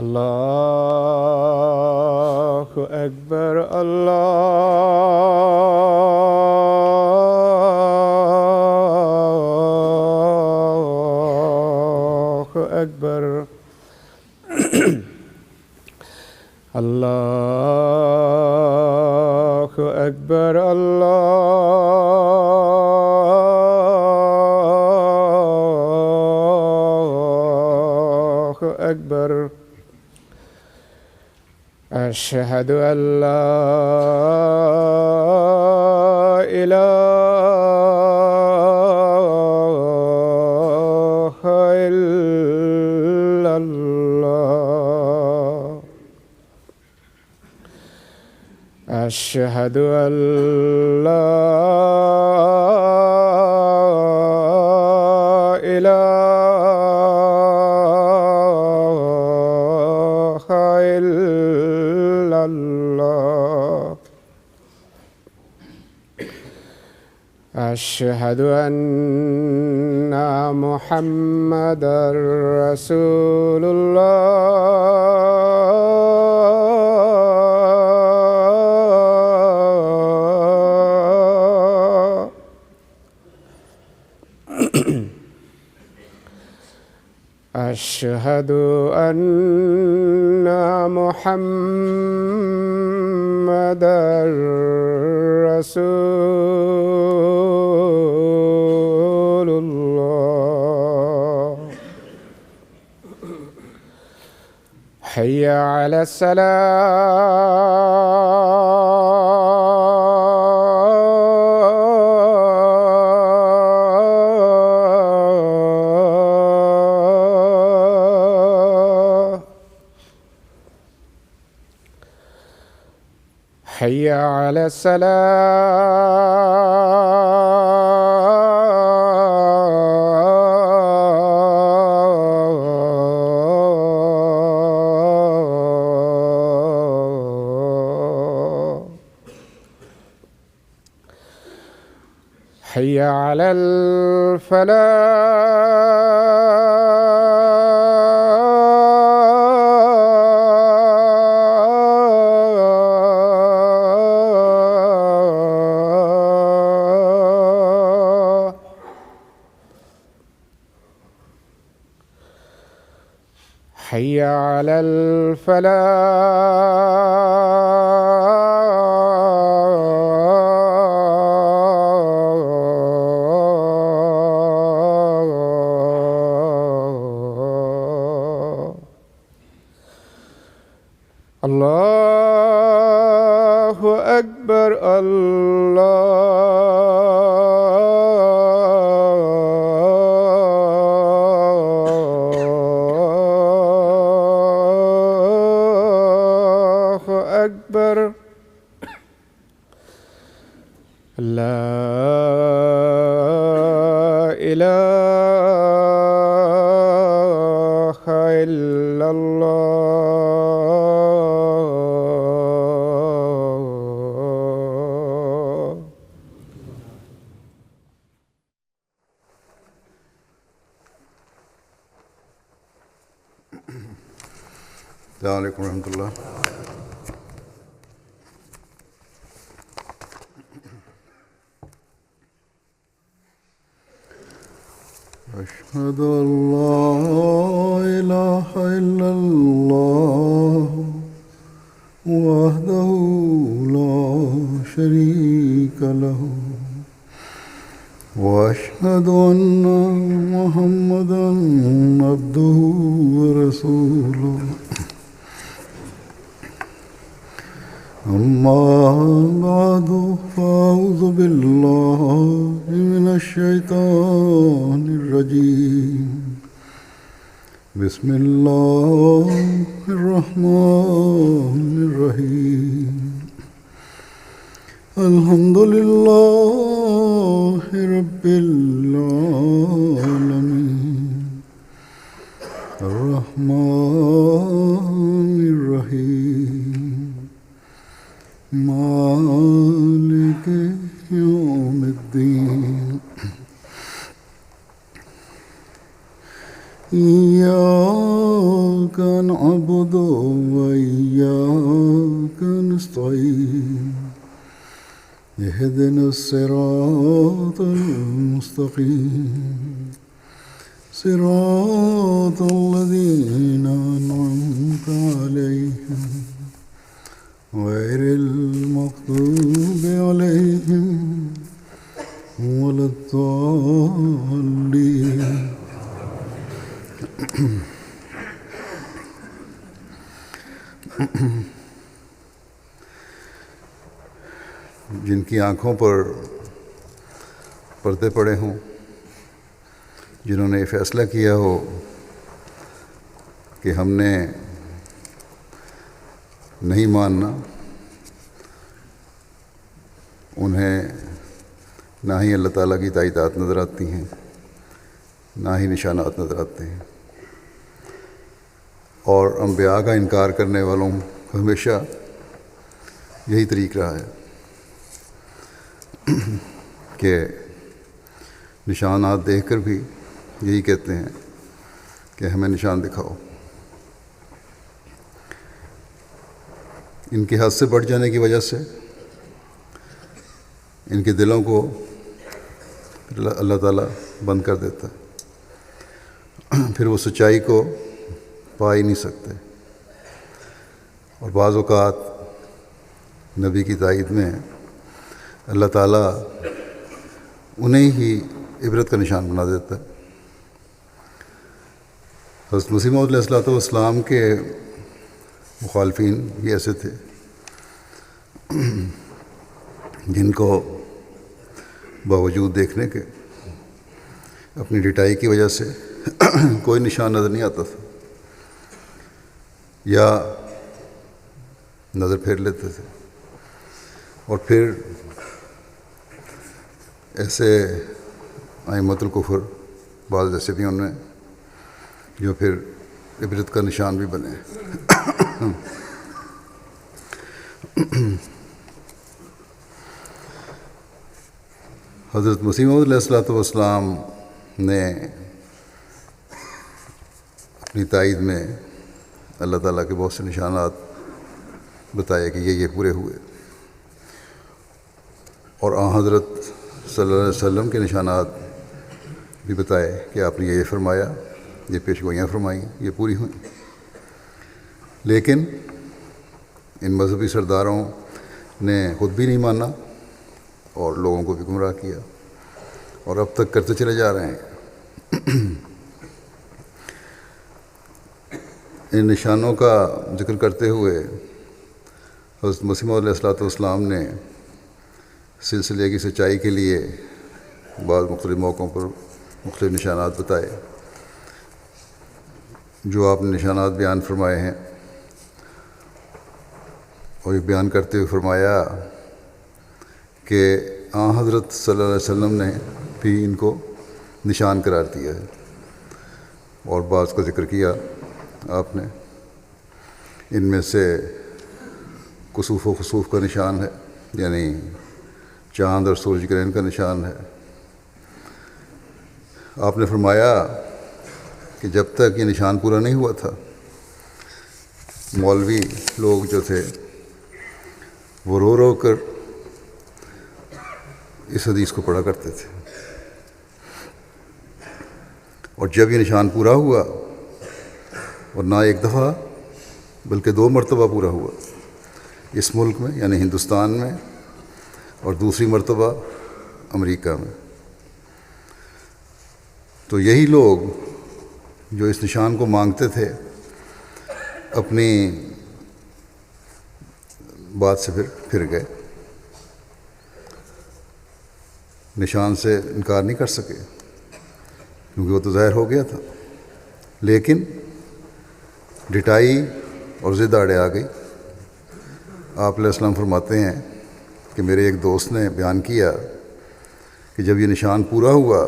الله أكبر الله أكبر الله أكبر الله أكبر أشهد أن لا إله إلا الله أشهد أن لا إله إلا الله أشهد أن محمدًا رسول الله أشهد أن محمدًا رسول الله حي على الصلاة حي على الصلاة حي على الفلاح حي على الفلاح الله أكبر الله أكبر لا إله إلا الله السلام عليكم ورحمة الله. أشهد أن لا إله إلا الله وحده لا شريك له وأشهد أن محمدًا عبده ورسوله أما بعد فأعوذ بالله من الشيطان الرجيم بسم الله الرحمن الرحيم الحمد لله رب العالمين الرحمن الرحيم مالك يوم الدين إياك نعبد اهدنا الصراط المستقيم صراط الذين أنعمت عليهم غير المغضوب عليهم ولا الضالين. جن کی آنکھوں پر پردے پڑے ہوں، جنہوں نے یہ فیصلہ کیا ہو کہ ہم نے نہیں ماننا، انہیں نہ ہی اللہ تعالیٰ کی تائیدات نظر آتی ہیں، نہ ہی نشانات نظر آتے ہیں، اور انبیاء کا انکار کرنے والوں کا ہمیشہ یہی طریق رہا ہے کہ نشانات دیکھ کر بھی یہی کہتے ہیں کہ ہمیں نشان دکھاؤ. ان کے حد سے بڑھ جانے کی وجہ سے ان کے دلوں کو اللہ تعالیٰ بند کر دیتا ہے، پھر وہ سچائی کو پا ہی نہیں سکتے. اور بعض اوقات نبی کی تائید میں اللہ تعالیٰ انہیں ہی عبرت کا نشان بنا دیتا ہے. حضرت مسیح موعود علیہ السلام کے مخالفین بھی ایسے تھے جن کو باوجود دیکھنے کے اپنی ڈٹائی کی وجہ سے کوئی نشان نظر نہیں آتا تھا، یا نظر پھیر لیتے تھے. اور پھر ایسے ائمۃ الکفر بعض ایسے بھی ان میں جو پھر عبرت کا نشان بھی بنے. حضرت مسیح موعود علیہ السلام نے اپنی تائید میں اللہ تعالیٰ کے بہت سے نشانات بتائے کہ یہ پورے ہوئے، اور حضرت صلی اللہ علیہ وسلم کے نشانات بھی بتائے کہ آپ نے یہ فرمایا، یہ پیشگوئیاں فرمائیں، یہ پوری ہوئیں. لیکن ان مذہبی سرداروں نے خود بھی نہیں مانا اور لوگوں کو بھی گمراہ کیا، اور اب تک کرتے چلے جا رہے ہیں. ان نشانوں کا ذکر کرتے ہوئے حضرت مسیح موعود علیہ السلام نے سلسلے کی سچائی کے لیے بعض مختلف موقعوں پر مختلف نشانات بتائے. جو آپ نے نشانات بیان فرمائے ہیں، اور یہ بیان کرتے ہوئے فرمایا کہ حضرت صلی اللہ علیہ وسلم نے بھی ان کو نشان قرار دیا ہے، اور بعض کا ذکر کیا آپ نے. ان میں سے کسوف و خسوف کا نشان ہے، یعنی چاند اور سورج گرہن کا نشان ہے. آپ نے فرمایا کہ جب تک یہ نشان پورا نہیں ہوا تھا، مولوی لوگ جو تھے وہ رو رو کر اس حدیث کو پڑھا کرتے تھے، اور جب یہ نشان پورا ہوا، اور نہ ایک دفعہ بلکہ 2 مرتبہ پورا ہوا، اس ملک میں یعنی ہندوستان میں، اور دوسری مرتبہ امریکہ میں، تو یہی لوگ جو اس نشان کو مانگتے تھے اپنی بات سے پھر گئے، نشان سے انکار نہیں کر سکے کیونکہ وہ تو ظاہر ہو گیا تھا. لیکن ڈٹائی اور ضد آڑے آ گئی. آپ علیہ السلام فرماتے ہیں کہ میرے ایک دوست نے بیان کیا کہ جب یہ نشان پورا ہوا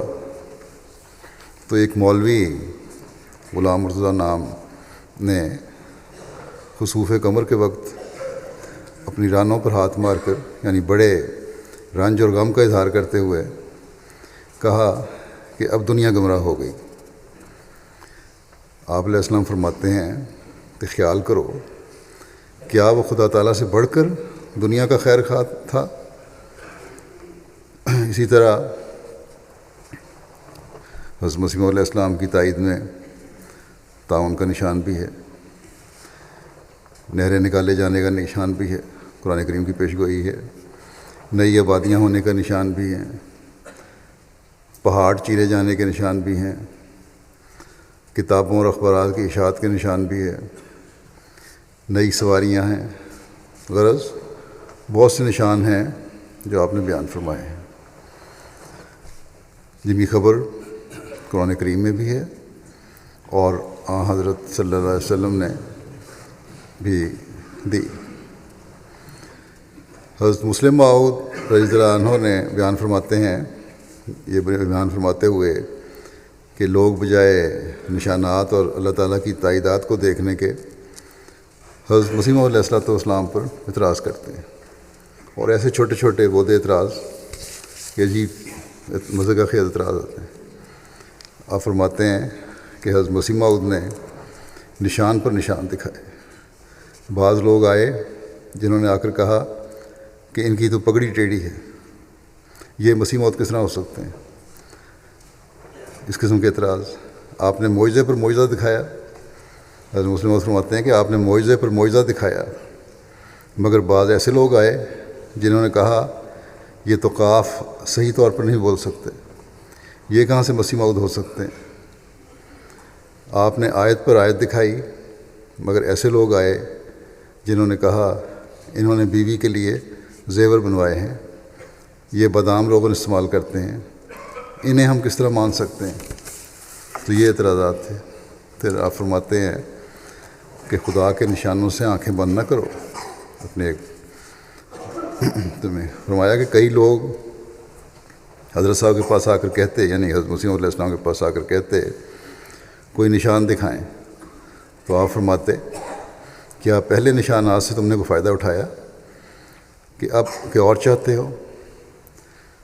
تو ایک مولوی غلام مرتضیٰ نام نے خسوف قمر کے وقت اپنی رانوں پر ہاتھ مار کر، یعنی بڑے رنج اور غم کا اظہار کرتے ہوئے کہا کہ اب دنیا گمراہ ہو گئی. آپ علیہ السلام فرماتے ہیں کہ خیال کرو، کیا وہ خدا تعالیٰ سے بڑھ کر دنیا کا خیر خواہ تھا؟ اسی طرح حضرت مسیح علیہ السلام کی تائید میں تعاون کا نشان بھی ہے، نہریں نکالے جانے کا نشان بھی ہے، قرآن کریم کی پیش گوئی ہے، نئی آبادیاں ہونے کا نشان بھی ہیں، پہاڑ چیرے جانے کے نشان بھی ہیں، کتابوں اور اخبارات کی اشاعت کے نشان بھی ہے، نئی سواریاں ہیں، غرض بہت سے نشان ہیں جو آپ نے بیان فرمائے ہیں، جن کی خبر قرآن کریم میں بھی ہے اور حضرت صلی اللہ علیہ وسلم نے بھی دی۔ حضرت مسلم موعود رضی اللہ عنہ نے بیان فرماتے ہیں، یہ بیان فرماتے ہوئے کہ لوگ بجائے نشانات اور اللہ تعالیٰ کی تائیدات کو دیکھنے کے حضرت مسیح علیہ السلام پر اعتراض کرتے ہیں، اور ایسے چھوٹے چھوٹے بودے اعتراض کہ عجیب مزے کا خیز اعتراض ہوتے ہیں۔ آپ فرماتے ہیں کہ حضرت مسیح موعود نے نشان پر نشان دکھائے۔ بعض لوگ آئے جنہوں نے آ کر کہا کہ ان کی تو پگڑی ٹیڑھی ہے، یہ مسیح موعود کس طرح ہو سکتے ہیں؟ اس قسم کے اعتراض۔ آپ نے معجزے پر معجزہ دکھایا۔ حضرت مسلم موعود فرماتے ہیں کہ آپ نے معجزے پر معجزہ دکھایا، مگر بعض ایسے لوگ آئے جنہوں نے کہا یہ تو قاف صحیح طور پر نہیں بول سکتے، یہ کہاں سے مسیح موعود ہو سکتے ہیں؟ آپ نے آیت پر آیت دکھائی، مگر ایسے لوگ آئے جنہوں نے کہا انہوں نے بیوی کے لیے زیور بنوائے ہیں، یہ بادام روغن استعمال کرتے ہیں، انہیں ہم کس طرح مان سکتے ہیں؟ تو یہ اعتراضات تھے۔ پھر آپ فرماتے ہیں کہ خدا کے نشانوں سے آنکھیں بند نہ کرو اپنے تمہیں فرمایا کہ کئی لوگ حضرت صاحب کے پاس آ کر کہتے، یعنی حضرت مسیح علیہ السلام کے پاس آ کر کہتے کوئی نشان دکھائیں، تو آپ فرماتے کیا پہلے نشانات سے تم نے کوئی فائدہ اٹھایا کہ اب کہ اور چاہتے ہو؟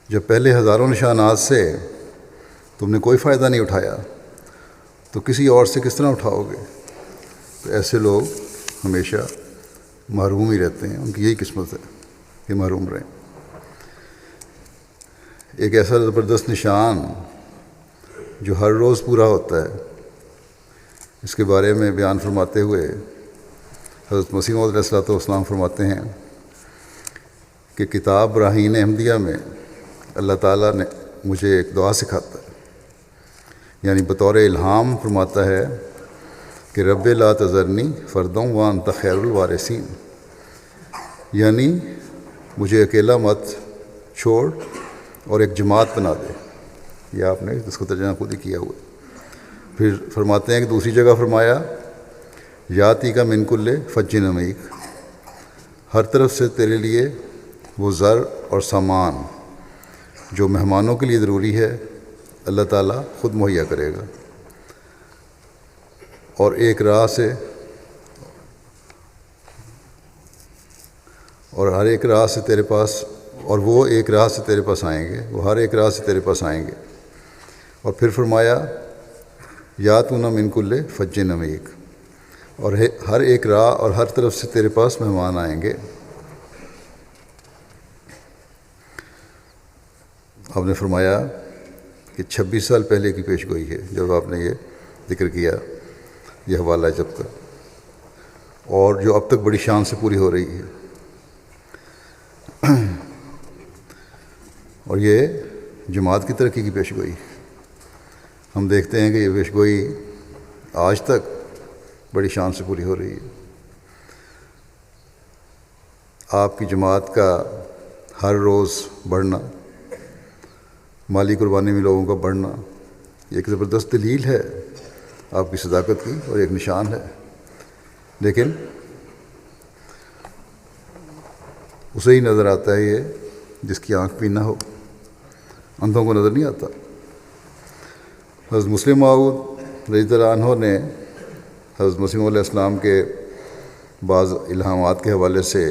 جب پہلے ہزاروں نشانات سے تم نے کوئی فائدہ نہیں اٹھایا تو کسی اور سے کس طرح اٹھاؤ گے؟ تو ایسے لوگ ہمیشہ محروم ہی رہتے ہیں، ان کی یہی قسمت ہے کہ محروم رہیں۔ ایک ایسا زبردست نشان جو ہر روز پورا ہوتا ہے، اس کے بارے میں بیان فرماتے ہوئے حضرت مسیح علیہ السلام فرماتے ہیں کہ کتاب براہین احمدیہ میں اللہ تعالیٰ نے مجھے ایک دعا سکھاتا ہے، یعنی بطور الہام فرماتا ہے کہ رب لا تذرنی فردوں وانت خیر الوارثین، یعنی مجھے اکیلا مت چھوڑ اور ایک جماعت بنا دے۔ یہ آپ نے اس کو ترجمہ خود ہی کیا ہوا ہے۔ پھر فرماتے ہیں کہ دوسری جگہ فرمایا یاتی کا من کل فج عمیق، ہر طرف سے تیرے لیے وہ زر اور سامان جو مہمانوں کے لیے ضروری ہے اللہ تعالیٰ خود مہیا کرے گا، اور ایک راہ سے اور ہر ایک راہ سے تیرے پاس، اور وہ ایک راہ سے تیرے پاس آئیں گے، وہ ہر ایک راہ سے تیرے پاس آئیں گے۔ اور پھر فرمایا یاتون من کل فج عمیق، اور ہر ایک راہ اور ہر طرف سے تیرے پاس مہمان آئیں گے۔ آپ نے فرمایا کہ 26 سال پہلے کی پیش گوئی ہے جب آپ نے یہ ذکر کیا، یہ حوالہ ہے جب کا، اور جو اب تک بڑی شان سے پوری ہو رہی ہے۔ اور یہ جماعت کی ترقی کی پیش گوئی، ہم دیکھتے ہیں کہ یہ پیش گوئی آج تک بڑی شان سے پوری ہو رہی ہے۔ آپ کی جماعت کا ہر روز بڑھنا، مالی قربانی میں لوگوں کا بڑھنا، یہ ایک زبردست دلیل ہے آپ کی صداقت کی اور ایک نشان ہے، لیکن اسے ہی نظر آتا ہے یہ جس کی آنکھ بھی نہ ہو، اندھوں کو نظر نہیں آتا۔ حضرت مسلم موعود رضی اللہ عنہ نے حضرت مسیح علیہ السلام کے بعض الہامات کے حوالے سے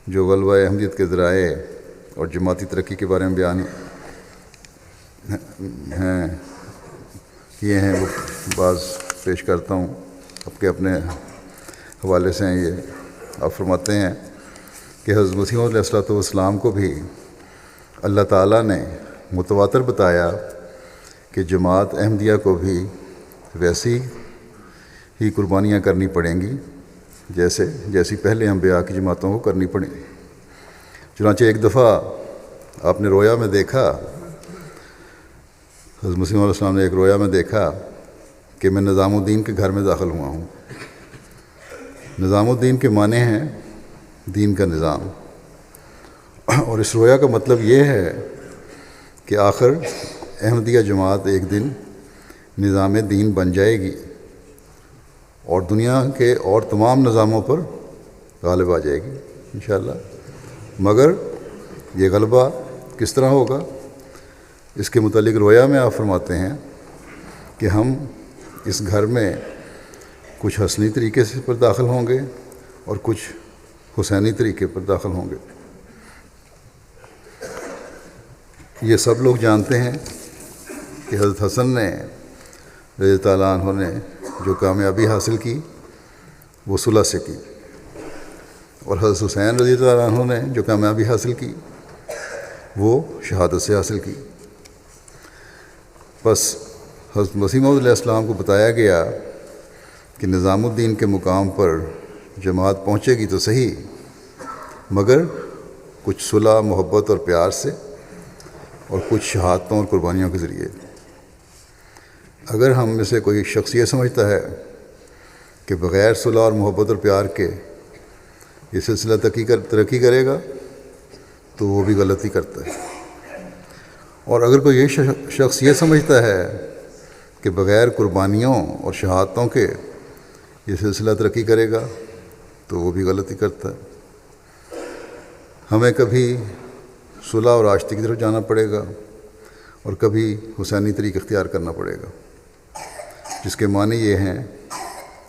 جو غلبہ احمدیت کے ذرائع اور جماعتی ترقی کے بارے میں بیان ہیں کیے ہیں، وہ بعض پیش کرتا ہوں، اب کے اپنے حوالے سے ہیں یہ۔ آپ فرماتے ہیں کہ حضرت مسیح علیہ السلام کو بھی اللہ تعالیٰ نے متواتر بتایا کہ جماعت احمدیہ کو بھی ویسی ہی قربانیاں کرنی پڑیں گی جیسی پہلے انبیاء کی جماعتوں کو کرنی پڑیں. چنانچہ ایک دفعہ آپ نے رویا میں دیکھا، حضرت مسیح علیہ السلام نے ایک رویا میں دیکھا کہ میں نظام الدین کے گھر میں داخل ہوا ہوں. نظام الدین کے معنی ہیں دین کا نظام، اور اس رویا کا مطلب یہ ہے کہ آخر احمدیہ جماعت ایک دن نظام دین بن جائے گی اور دنیا کے اور تمام نظاموں پر غالب آ جائے گی انشاءاللہ. مگر یہ غلبہ کس طرح ہوگا؟ اس کے متعلق رویا میں آپ فرماتے ہیں کہ ہم اس گھر میں کچھ حسنی طریقے سے پر داخل ہوں گے اور کچھ حسینی طریقے پر داخل ہوں گے. یہ سب لوگ جانتے ہیں کہ حضرت حسن نے رضی اللہ تعالیٰ عنہ نے جو کامیابی حاصل کی وہ صلح سے کی، اور حضرت حسین رضی اللہ تعالیٰ عنہ نے جو کامیابی حاصل کی وہ شہادت سے حاصل کی. بس حضرت مسیح موعود علیہ السلام کو بتایا گیا کہ نظام الدین کے مقام پر جماعت پہنچے گی تو صحیح، مگر کچھ صلح، محبت اور پیار سے، اور کچھ شہادتوں اور قربانیوں کے ذریعے. اگر ہم میں سے کوئی شخص یہ سمجھتا ہے کہ بغیر صلح اور محبت اور پیار کے یہ سلسلہ ترقی کرے گا تو وہ بھی غلطی کرتا ہے. اور اگر کوئی یہ شخص یہ سمجھتا ہے کہ بغیر قربانیوں اور شہادتوں کے یہ سلسلہ ترقی کرے گا تو وہ بھی غلطی کرتا ہے. ہمیں کبھی صلح اور آشتی کی طرف جانا پڑے گا اور کبھی حسینی طریق اختیار کرنا پڑے گا، جس کے معنی یہ ہیں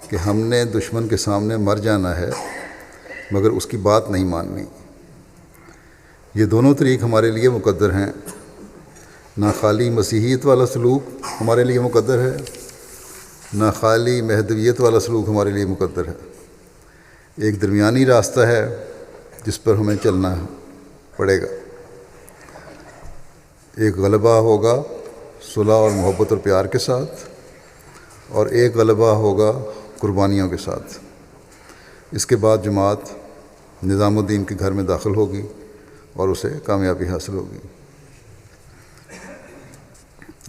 کہ ہم نے دشمن کے سامنے مر جانا ہے مگر اس کی بات نہیں ماننی. یہ دونوں طریق ہمارے لیے مقدر ہیں. نہ خالی مسیحیت والا سلوک ہمارے لیے مقدر ہے، نہ خالی مہدویت والا سلوک ہمارے لیے مقدر ہے. ایک درمیانی راستہ ہے جس پر ہمیں چلنا پڑے گا. ایک غلبہ ہوگا صلح اور محبت اور پیار کے ساتھ، اور ایک غلبہ ہوگا قربانیوں کے ساتھ. اس کے بعد جماعت نظام الدین کے گھر میں داخل ہوگی اور اسے کامیابی حاصل ہوگی.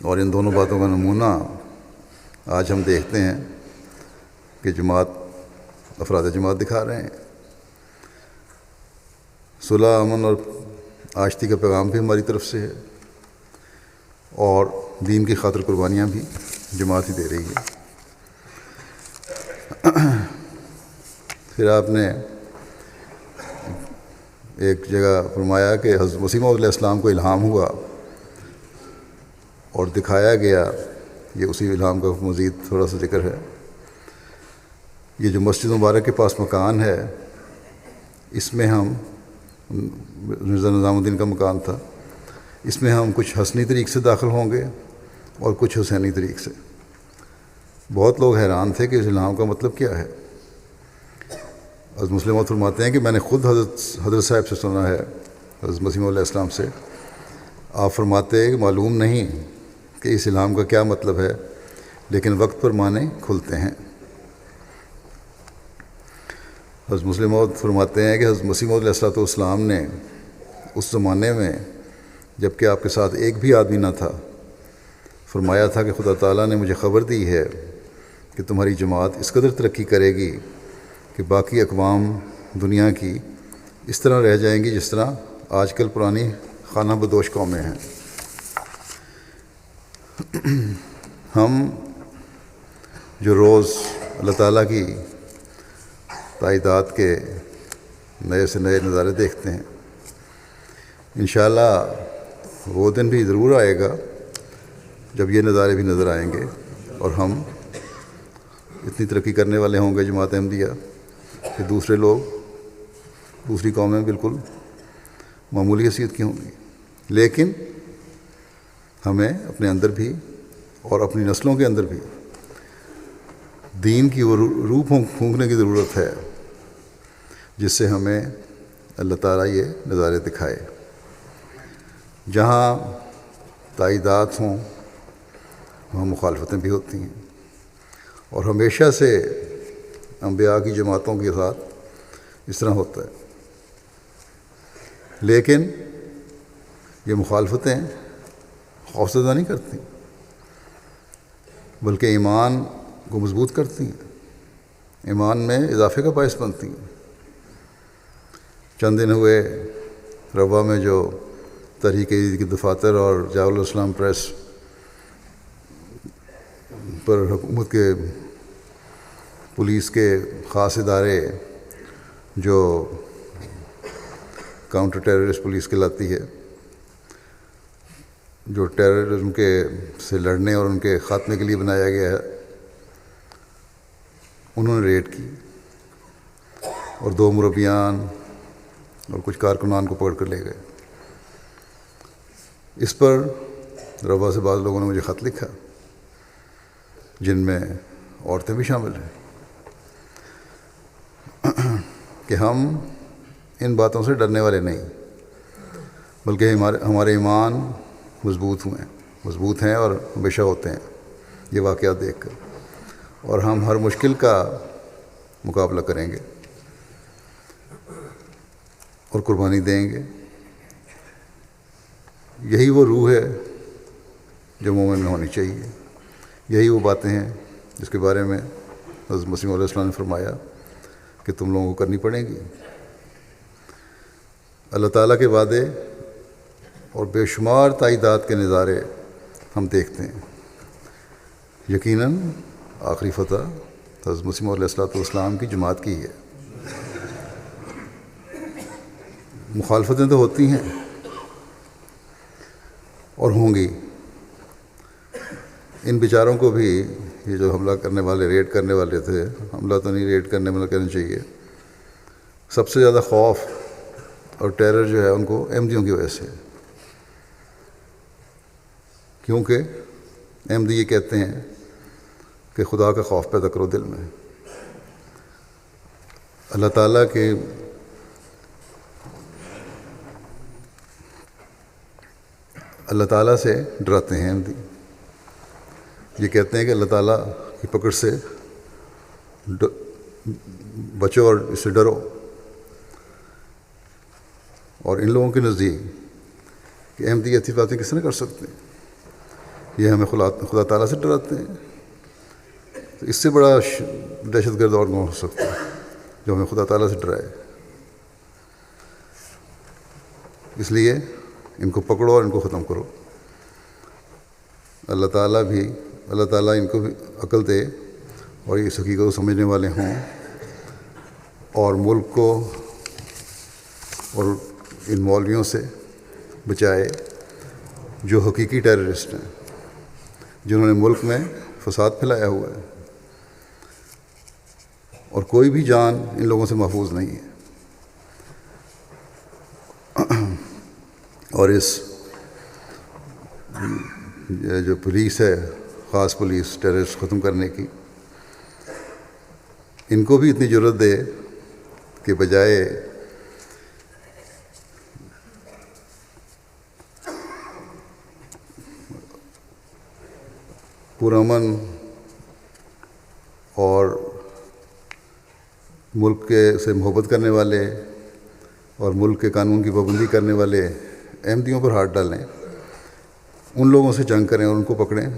اور ان دونوں باتوں کا نمونہ آج ہم دیکھتے ہیں کہ افراد جماعت دکھا رہے ہیں. صلح، امن اور آشتی کا پیغام بھی ہماری طرف سے ہے، اور دین کی خاطر قربانیاں بھی جماعت ہی دے رہی ہے. پھر آپ نے ایک جگہ فرمایا کہ حضرت مسیح موعود علیہ السلام کو الہام ہوا اور دکھایا گیا. یہ اسی الہام کا مزید تھوڑا سا ذکر ہے. یہ جو مسجد مبارک کے پاس مکان ہے، اس میں ہم مرزا نظام الدین کا مکان تھا، اس میں ہم کچھ حسنی طریق سے داخل ہوں گے اور کچھ حسینی طریق سے. بہت لوگ حیران تھے کہ اس الہام کا مطلب کیا ہے. حضرت مسلم موعود فرماتے ہیں کہ میں نے خود حضرت صاحب سے سنا ہے، حضرت مسیح موعود علیہ السلام سے. آپ فرماتے ہیں کہ معلوم نہیں کہ اس الہام کا کیا مطلب ہے، لیکن وقت پر معنی کھلتے ہیں. حضرت مسلم موعود فرماتے ہیں کہ حضرت مسیح موعود علیہ السلام نے اس زمانے میں جب کہ آپ کے ساتھ ایک بھی آدمی نہ تھا، فرمایا تھا کہ خدا تعالیٰ نے مجھے خبر دی ہے کہ تمہاری جماعت اس قدر ترقی کرے گی کہ باقی اقوام دنیا کی اس طرح رہ جائیں گی جس طرح آج کل پرانی خانہ بدوش قومیں ہیں. ہم جو روز اللہ تعالیٰ کی تائیدات کے نئے سے نئے نظارے دیکھتے ہیں، انشاءاللہ وہ دن بھی ضرور آئے گا جب یہ نظارے بھی نظر آئیں گے اور ہم اتنی ترقی کرنے والے ہوں گے جماعت احمدیہ کہ دوسرے لوگ، دوسری قومیں بالکل معمولی حیثیت کی ہوں گی. لیکن ہمیں اپنے اندر بھی اور اپنی نسلوں کے اندر بھی دین کی وہ روح پھونکنے کی ضرورت ہے جس سے ہمیں اللہ تعالیٰ یہ نظارے دکھائے. جہاں تائیدات ہوں وہاں مخالفتیں بھی ہوتی ہیں، اور ہمیشہ سے انبیاء کی جماعتوں کے ساتھ اس طرح ہوتا ہے۔ لیکن یہ مخالفتیں خوفزدہ نہیں کرتی، بلکہ ایمان کو مضبوط کرتی ہیں، ایمان میں اضافے کا باعث بنتی ہیں۔ چند دن ہوئے روا میں جو تحریک عید کی دفاتر اور ضیاء الاسلام پریس پر حکومت کے پولیس کے خاص ادارے جو کاؤنٹر ٹیررسٹ پولیس کہلاتی ہے، جو ٹیررزم کے سے لڑنے اور ان کے خاتمے کے لیے بنایا گیا ہے، انہوں نے ریڈ کی اور 2 مربیان اور کچھ کارکنان کو پکڑ کر لے گئے۔ اس پر روا سے بعض لوگوں نے مجھے خط لکھا، جن میں عورتیں بھی شامل ہیں، کہ ہم ان باتوں سے ڈرنے والے نہیں، بلکہ ہمارے ایمان مضبوط ہیں اور ہمیشہ ہوتے ہیں یہ واقعات دیکھ کر، اور ہم ہر مشکل کا مقابلہ کریں گے اور قربانی دیں گے۔ یہی وہ روح ہے جو مومن میں ہونی چاہیے، یہی وہ باتیں ہیں جس کے بارے میں حضرت مسیح علیہ السلام نے فرمایا کہ تم لوگوں کو کرنی پڑیں گی۔ اللہ تعالیٰ کے وعدے اور بے شمار تائیدات کے نظارے ہم دیکھتے ہیں۔ یقیناً آخری فتح حضرت مسیح علیہ السلام کی جماعت کی ہے۔ مخالفتیں تو ہوتی ہیں اور ہوں گی، ان بیچاروں کو بھی یہ جو حملہ کرنے والے ریڈ کرنے والے تھے، حملہ تو نہیں ریڈ کرنے والا کہنا چاہیے، سب سے زیادہ خوف اور ٹیرر جو ہے ان کو احمدیوں کی وجہ سے، کیونکہ احمدی یہ کہتے ہیں کہ خدا کا خوف پیدا کرو دل میں، اللہ تعالیٰ سے ڈراتے ہیں احمدی، یہ کہتے ہیں کہ اللہ تعالیٰ کی پکڑ سے بچو اور اس سے ڈرو، اور ان لوگوں کے نزدیک کہ احمدی ایسی باتیں کس نے کر سکتے ہیں، یہ ہمیں خدا تعالیٰ سے ڈراتے ہیں، تو اس سے بڑا دہشت گرد اور کون ہو سکتا ہے جو ہمیں خدا تعالیٰ سے ڈرائے۔ اس لیے ان کو پکڑو اور ان کو ختم کرو۔ اللہ تعالیٰ ان کو بھی عقل دے اور اس حقیقت کو سمجھنے والے ہوں، اور ملک کو اور ان مولویوں سے بچائے جو حقیقی ٹیررسٹ ہیں، جنہوں نے ملک میں فساد پھیلایا ہوا ہے، اور کوئی بھی جان ان لوگوں سے محفوظ نہیں ہے۔ اور اس جو پولیس ہے، خاص پولیس ٹیررسٹ ختم کرنے کی، ان کو بھی اتنی جرأت دے کہ بجائے پرامن اور ملک کے سے محبت کرنے والے اور ملک کے قانون کی پابندی کرنے والے احمدیوں پر ہاتھ ڈالیں، ان لوگوں سے جنگ کریں اور ان کو پکڑیں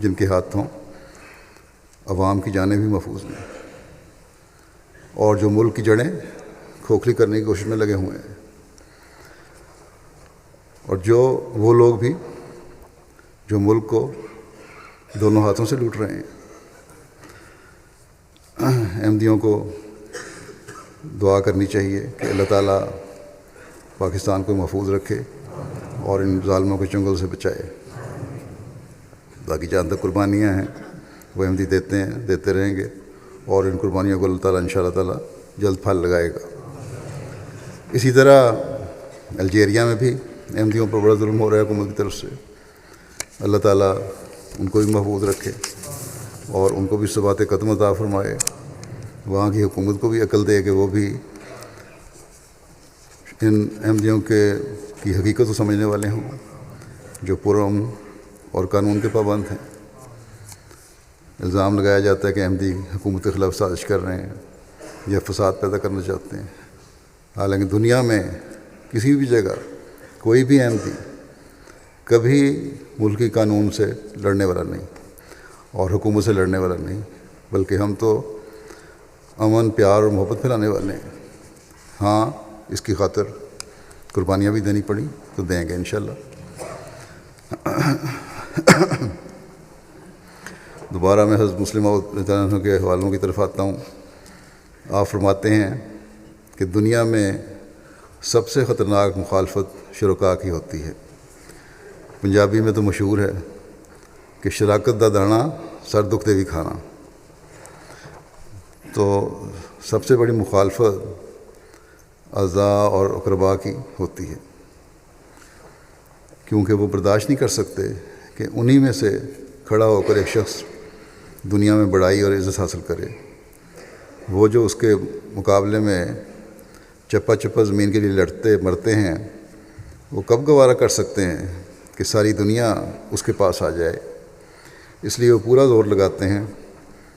جن کے ہاتھوں عوام کی جانیں بھی محفوظ نہیں، اور جو ملک کی جڑیں کھوکھلی کرنے کی کوشش میں لگے ہوئے ہیں، اور وہ لوگ بھی جو ملک کو دونوں ہاتھوں سے لوٹ رہے ہیں۔ احمدیوں کو دعا کرنی چاہیے کہ اللہ تعالیٰ پاکستان کو محفوظ رکھے اور ان ظالموں کے چنگل سے بچائے۔ باقی جہاں تک قربانیاں ہیں وہ احمدی دیتے رہیں گے، اور ان قربانیوں کو اللہ تعالیٰ انشاءاللہ تعالیٰ جلد پھل لگائے گا۔ اسی طرح الجیریا میں بھی احمدیوں پر بڑا ظلم ہو رہا ہے حکومت کی طرف سے، اللہ تعالیٰ ان کو بھی محفوظ رکھے اور ان کو بھی ثبات قدم عطا فرمائے، وہاں کی حکومت کو بھی عقل دے کہ وہ بھی ان احمدیوں کے کی حقیقت کو سمجھنے والے ہوں، جو پرامن اور قانون کے پابند ہیں۔ الزام لگایا جاتا ہے کہ احمدی حکومت کے خلاف سازش کر رہے ہیں یا فساد پیدا کرنا چاہتے ہیں، حالانکہ دنیا میں کسی بھی جگہ کوئی بھی احمدی کبھی ملکی قانون سے لڑنے والا نہیں اور حکومت سے لڑنے والا نہیں، بلکہ ہم تو امن، پیار اور محبت پھیلانے والے ہیں۔ ہاں، اس کی خاطر قربانیاں بھی دینی پڑی تو دیں گے انشاءاللہ۔ دوبارہ میں حضرت مسلم موعود رضی اللہ عنہ کے حوالوں کی طرف آتا ہوں۔ آپ فرماتے ہیں کہ دنیا میں سب سے خطرناک مخالفت شرکاء کی ہوتی ہے۔ پنجابی میں تو مشہور ہے کہ شراکت دا دانا سر دکھتے بھی کھانا۔ تو سب سے بڑی مخالفت اعضاء اور اقرباء کی ہوتی ہے، کیونکہ وہ برداشت نہیں کر سکتے کہ انہی میں سے کھڑا ہو کر ایک شخص دنیا میں بڑائی اور عزت حاصل کرے۔ وہ جو اس کے مقابلے میں چپا چپا زمین کے لیے لڑتے مرتے ہیں، وہ کب گوارا کر سکتے ہیں کہ ساری دنیا اس کے پاس آ جائے؟ اس لیے وہ پورا زور لگاتے ہیں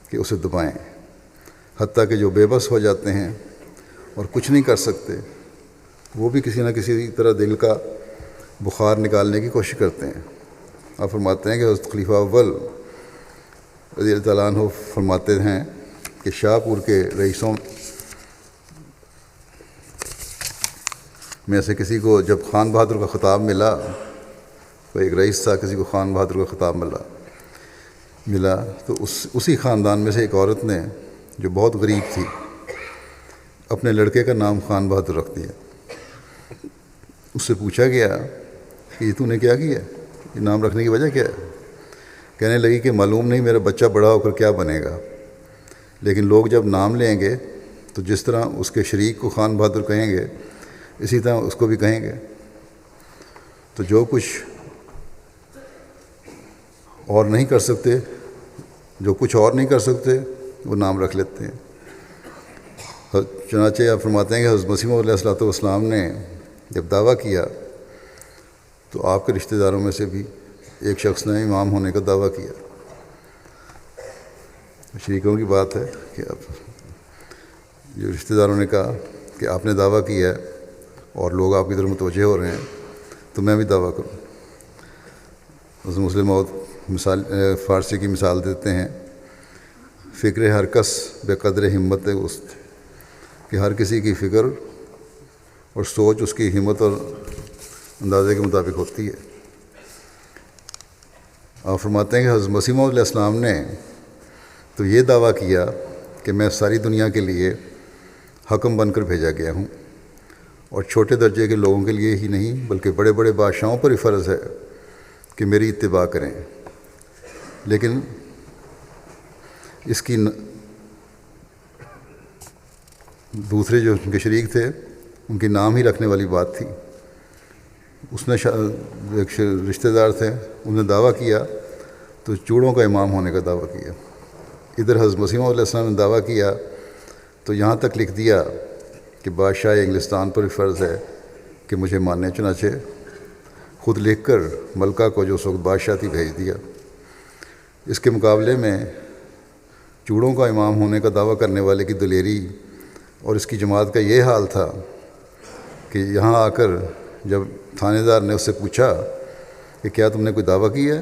کہ اسے دبائیں، حتیٰ کہ جو بے بس ہو جاتے ہیں اور کچھ نہیں کر سکتے، وہ بھی کسی نہ کسی طرح دل کا بخار نکالنے کی کوشش کرتے ہیں۔ آپ فرماتے ہیں کہ حضرت خلیفہ اول رضی اللہ تعالیٰ عنہ فرماتے ہیں کہ شاہ پور کے رئیسوں میں سے کسی کو جب خان بہادر کا خطاب ملا، کوئی ایک رئیس تھا، کسی کو خان بہادر کا خطاب ملا تو اسی خاندان میں سے ایک عورت نے جو بہت غریب تھی اپنے لڑکے کا نام خان بہادر رکھ دیا۔ اس سے پوچھا گیا کہ یہ تو نے کیا کیا، یہ نام رکھنے کی وجہ کیا ہے؟ کہنے لگی کہ معلوم نہیں میرا بچہ بڑا ہو کر کیا بنے گا، لیکن لوگ جب نام لیں گے تو جس طرح اس کے شریک کو خان بہادر کہیں گے اسی طرح اس کو بھی کہیں گے۔ تو جو کچھ اور نہیں کر سکتے، وہ نام رکھ لیتے ہیں۔ چنانچہ آپ فرماتے ہیں کہ حضرت مسیح موعود علیہ الصلوۃ والسلام نے جب دعویٰ کیا تو آپ کے رشتہ داروں میں سے بھی ایک شخص نے امام ہونے کا دعویٰ کیا۔ شریکوں کی بات ہے کہ اب جو رشتہ داروں نے کہا کہ آپ نے دعویٰ کیا ہے اور لوگ آپ کی طرف متوجہ ہو رہے ہیں تو میں بھی دعویٰ کروں۔ حضرت مسلم موعود فارسی کی مثال دیتے ہیں، فکر ہر کس بے قدر ہمت است، کہ ہر کسی کی فکر اور سوچ اس کی ہمت اور اندازے کے مطابق ہوتی ہے۔ آپ فرماتے ہیں کہ حضرت مسیح موعود علیہ السلام نے تو یہ دعویٰ کیا کہ میں ساری دنیا کے لیے حکم بن کر بھیجا گیا ہوں، اور چھوٹے درجے کے لوگوں کے لیے ہی نہیں بلکہ بڑے بڑے بادشاہوں پر ہی فرض ہے کہ میری اتباع کریں۔ لیکن اس کی دوسرے جو ان کے شریک تھے ان کے نام ہی رکھنے والی بات تھی۔ اس نے ایک رشتہ دار تھے، انہوں نے دعویٰ کیا تو چوڑوں کا امام ہونے کا دعویٰ کیا۔ ادھر حضرت مسیح علیہ السلام نے دعویٰ کیا تو یہاں تک لکھ دیا کہ بادشاہ انگلستان پر فرض ہے کہ مجھے ماننے، چنانچہ خود لکھ کر ملکہ کو جو اس وقت بادشاہ تھی بھیج دیا۔ اس کے مقابلے میں چوڑوں کا امام ہونے کا دعویٰ کرنے والے کی دلیری اور اس کی جماعت کا یہ حال تھا کہ یہاں آ کر جب تھانے دار نے اس سے پوچھا کہ کیا تم نے کوئی دعویٰ کیا ہے،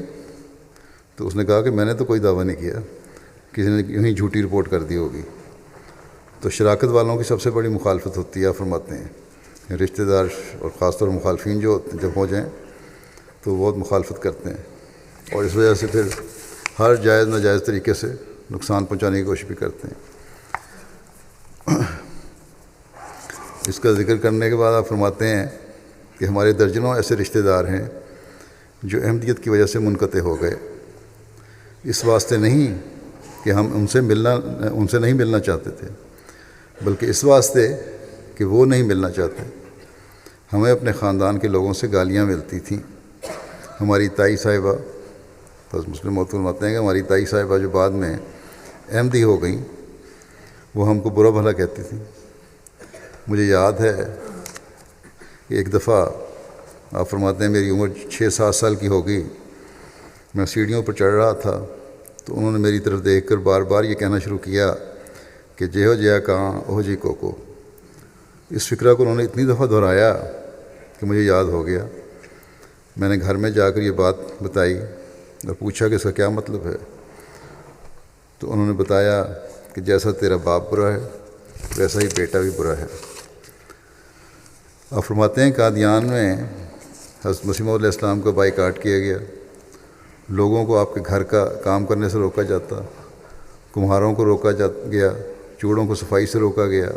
تو اس نے کہا کہ میں نے تو کوئی دعویٰ نہیں کیا، کسی نے یوں ہی جھوٹی رپورٹ کر دی ہوگی۔ تو شراکت والوں کی سب سے بڑی مخالفت ہوتی ہے، آپ فرماتے ہیں رشتہ دار اور خاص طور مخالفین جو جب ہو جائیں تو بہت مخالفت کرتے ہیں، اور اس وجہ سے پھر ہر جائز ناجائز طریقے سے نقصان پہنچانے کی کوشش بھی کرتے ہیں۔ اس کا ذکر کرنے کے بعد آپ فرماتے ہیں کہ ہمارے درجنوں ایسے رشتہ دار ہیں جو احمدیت کی وجہ سے منقطع ہو گئے، اس واسطے نہیں کہ ہم ان سے نہیں ملنا چاہتے تھے، بلکہ اس واسطے کہ وہ نہیں ملنا چاہتے۔ ہمیں اپنے خاندان کے لوگوں سے گالیاں ملتی تھیں۔ ہماری تائی صاحبہ، بس مسلم موعود فرماتے ہیں کہ ہماری تائی صاحبہ جو بعد میں احمدی ہو گئیں، وہ ہم کو برا بھلا کہتی تھیں۔ مجھے یاد ہے کہ ایک دفعہ آپ فرماتے ہیں میری عمر 6-7 سال کی ہوگی، میں سیڑھیوں پر چڑھ رہا تھا تو انہوں نے میری طرف دیکھ کر بار بار یہ کہنا شروع کیا کہ جے ہو جیا کہاں اوہ جی کوکو۔ اس فکرہ کو انہوں نے اتنی دفعہ دہرایا کہ مجھے یاد ہو گیا۔ میں نے گھر میں جا کر یہ بات بتائی اور پوچھا کہ اس کا کیا مطلب ہے، تو انہوں نے بتایا کہ جیسا تیرا باپ برا ہے ویسا ہی بیٹا بھی برا ہے۔ آپ فرماتے ہیں قادیان میں حضرت مسیح موعود علیہ السلام کا بائیکاٹ کیا گیا، لوگوں کو آپ کے گھر کا کام کرنے سے روکا جاتا، کمہاروں کو روکا گیا، چوڑوں کو صفائی سے روکا گیا۔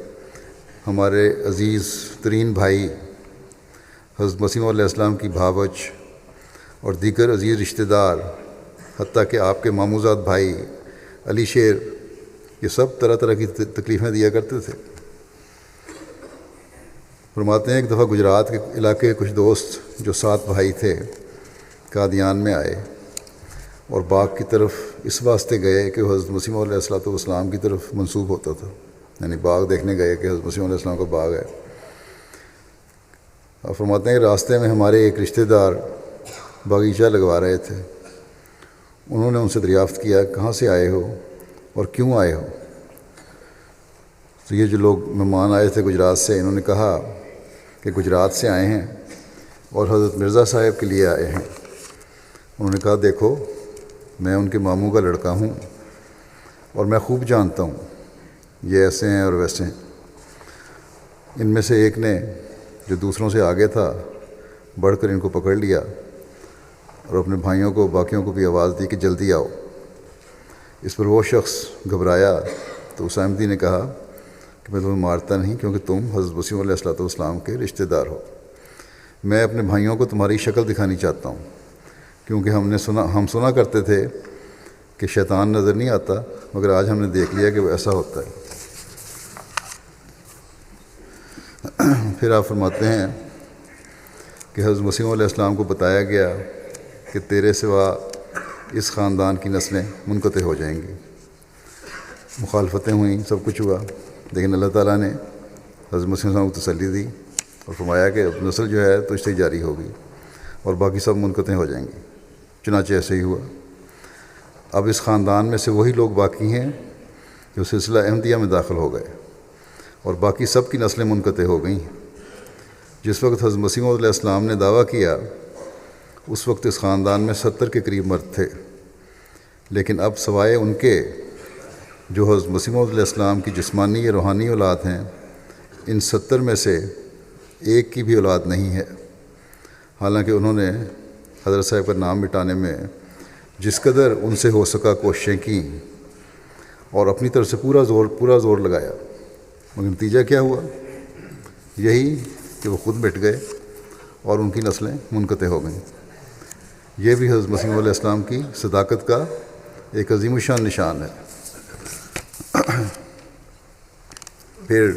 ہمارے عزیز ترین بھائی حضرت مسیح موعود علیہ السلام کی بھاوج اور دیگر عزیز رشتہ دار، حتیٰ کہ آپ کے ماموزاد بھائی علی شیر، یہ سب طرح طرح کی تکلیفیں دیا کرتے تھے۔ فرماتے ہیں ایک دفعہ گجرات کے علاقے کے کچھ دوست جو 7 بھائی تھے قادیان میں آئے اور باغ کی طرف اس واسطے گئے کہ وہ حضرت مسیح موعود علیہ السلام کی طرف منسوب ہوتا تھا، یعنی باغ دیکھنے گئے کہ حضرت مسیح موعود علیہ السلام کا باغ ہے۔ اور فرماتے ہیں کہ راستے میں ہمارے ایک رشتہ دار باغیچہ لگوا رہے تھے، انہوں نے ان سے دریافت کیا کہاں سے آئے ہو اور کیوں آئے ہو؟ تو یہ جو لوگ مہمان آئے تھے گجرات سے، انہوں نے کہا کہ گجرات سے آئے ہیں اور حضرت مرزا صاحب کے لیے آئے ہیں۔ انہوں نے کہا دیکھو میں ان کے ماموں کا لڑکا ہوں اور میں خوب جانتا ہوں یہ ایسے ہیں اور ویسے ہیں۔ ان میں سے ایک نے جو دوسروں سے آگے تھا بڑھ کر ان کو پکڑ لیا اور اپنے بھائیوں کو باقیوں کو بھی آواز دی کہ جلدی آؤ۔ اس پر وہ شخص گھبرایا تو اس احمدی نے کہا کہ میں تمہیں مارتا نہیں کیونکہ تم حضرت مسیح علیہ السلام کے رشتہ دار ہو۔ میں اپنے بھائیوں کو تمہاری شکل دکھانی چاہتا ہوں کیونکہ ہم سنا کرتے تھے کہ شیطان نظر نہیں آتا، مگر آج ہم نے دیکھ لیا کہ وہ ایسا ہوتا ہے۔ پھر آپ فرماتے ہیں کہ حضرت مسیح علیہ السلام کو بتایا گیا کہ تیرے سوا اس خاندان کی نسلیں منقطع ہو جائیں گی۔ مخالفتیں ہوئیں، سب کچھ ہوا، لیکن اللہ تعالیٰ نے حضرت مسیح علیہ السلام کو تسلی دی اور فرمایا کہ اب نسل جو ہے تو اس سے جاری ہوگی اور باقی سب منقطع ہو جائیں گی۔ چنانچہ ایسے ہی ہوا۔ اب اس خاندان میں سے وہی لوگ باقی ہیں جو سلسلہ احمدیہ میں داخل ہو گئے اور باقی سب کی نسلیں منقطع ہو گئیں۔ جس وقت حضرت مسیح موعود علیہ السلام نے دعویٰ کیا اس وقت اس خاندان میں 70 کے قریب مرد تھے، لیکن اب سوائے ان کے جو حضرت مسیح موعود علیہ السلام کی جسمانی یا روحانی اولاد ہیں، ان 70 میں سے ایک کی بھی اولاد نہیں ہے، حالانکہ انہوں نے حضرت صاحب کا نام مٹانے میں جس قدر ان سے ہو سکا کوششیں کیں اور اپنی طرف سے پورا زور لگایا، مگر نتیجہ کیا ہوا؟ یہی کہ وہ خود مٹ گئے اور ان کی نسلیں منقطع ہو گئیں۔ یہ بھی حضرت مسیح علیہ السلام کی صداقت کا ایک عظیم الشان نشان ہے۔ پھر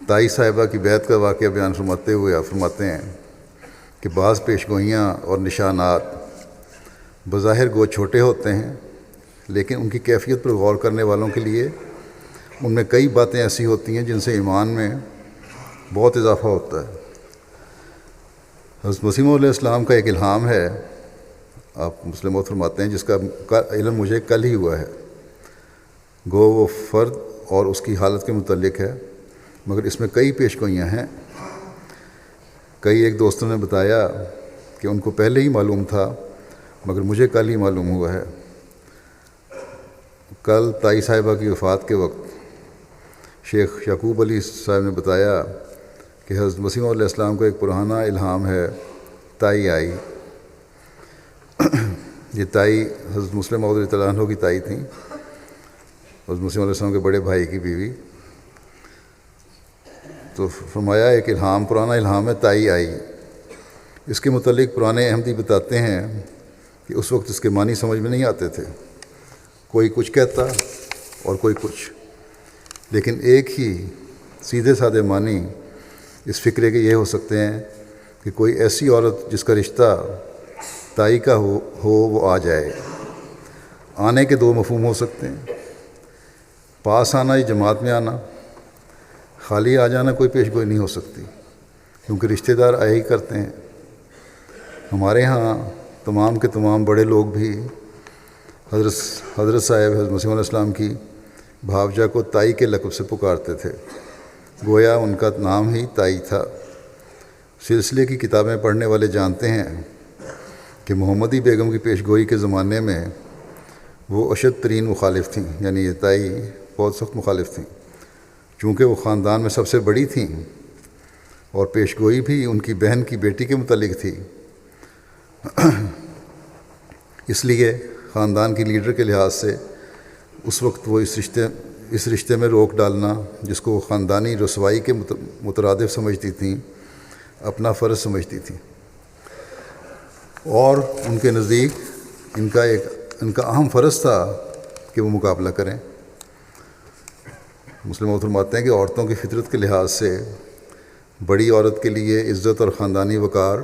تائی صاحبہ کی بیعت کا واقعہ بیان فرماتے ہوئے آپ فرماتے ہیں کہ بعض پیشگوئیاں اور نشانات بظاہر گو چھوٹے ہوتے ہیں، لیکن ان کی کیفیت پر غور کرنے والوں کے لیے ان میں کئی باتیں ایسی ہوتی ہیں جن سے ایمان میں بہت اضافہ ہوتا ہے۔ حضرت مسیح علیہ السلام کا ایک الہام ہے، آپ مسلم موت فرماتے ہیں، جس کا علم مجھے کل ہی ہوا ہے، گو وہ فرد اور اس کی حالت کے متعلق ہے، مگر اس میں کئی پیشگوئیاں ہیں۔ کئی ایک دوستوں نے بتایا کہ ان کو پہلے ہی معلوم تھا، مگر مجھے کل ہی معلوم ہوا ہے۔ کل تائی صاحبہ کی وفات کے وقت شیخ یعقوب علی صاحب نے بتایا کہ حضرت مسیح علیہ السلام کا ایک پرانا الہام ہے، تائی آئی۔ یہ تائی حضرت مسلم موعود رضی اللہ عنہ کی تائی تھیں، حضرت مسیح علیہ السلام کے بڑے بھائی کی بیوی۔ تو فرمایا ایک الہام، پرانا الہام ہے، تائی آئی۔ اس کے متعلق پرانے احمدی بتاتے ہیں کہ اس وقت اس کے معنی سمجھ میں نہیں آتے تھے، کوئی کچھ کہتا اور کوئی کچھ، لیکن ایک ہی سیدھے سادے معنی اس فکرے کے یہ ہو سکتے ہیں کہ کوئی ایسی عورت جس کا رشتہ تائی کا ہو وہ آ جائے۔ آنے کے دو مفہوم ہو سکتے ہیں، پاس آنا یا جماعت میں آنا، خالی آ جانا کوئی پیش گوئی نہیں ہو سکتی۔ کیونکہ رشتہ دار آیا ہی کرتے ہیں۔ ہمارے ہاں تمام کے تمام بڑے لوگ بھی حضرت صاحب حضرت مسیح علیہ السلام کی بھاوجا کو تائی کے لقب سے پکارتے تھے، گویا ان کا نام ہی تائی تھا۔ سلسلے کی کتابیں پڑھنے والے جانتے ہیں کہ محمدی بیگم کی پیشگوئی کے زمانے میں وہ اشد ترین مخالف تھیں، یعنی یہ تائی بہت سخت مخالف تھیں، چونکہ وہ خاندان میں سب سے بڑی تھیں اور پیشگوئی بھی ان کی بہن کی بیٹی کے متعلق تھی۔ اس لیے خاندان کی لیڈر کے لحاظ سے اس وقت وہ اس رشتے میں روک ڈالنا، جس کو وہ خاندانی رسوائی کے مترادف سمجھتی تھیں، اپنا فرض سمجھتی تھیں، اور ان کے نزدیک ان کا اہم فرض تھا کہ وہ مقابلہ کریں۔ مسلم فرماتے ہیں کہ عورتوں کی فطرت کے لحاظ سے بڑی عورت کے لیے عزت اور خاندانی وقار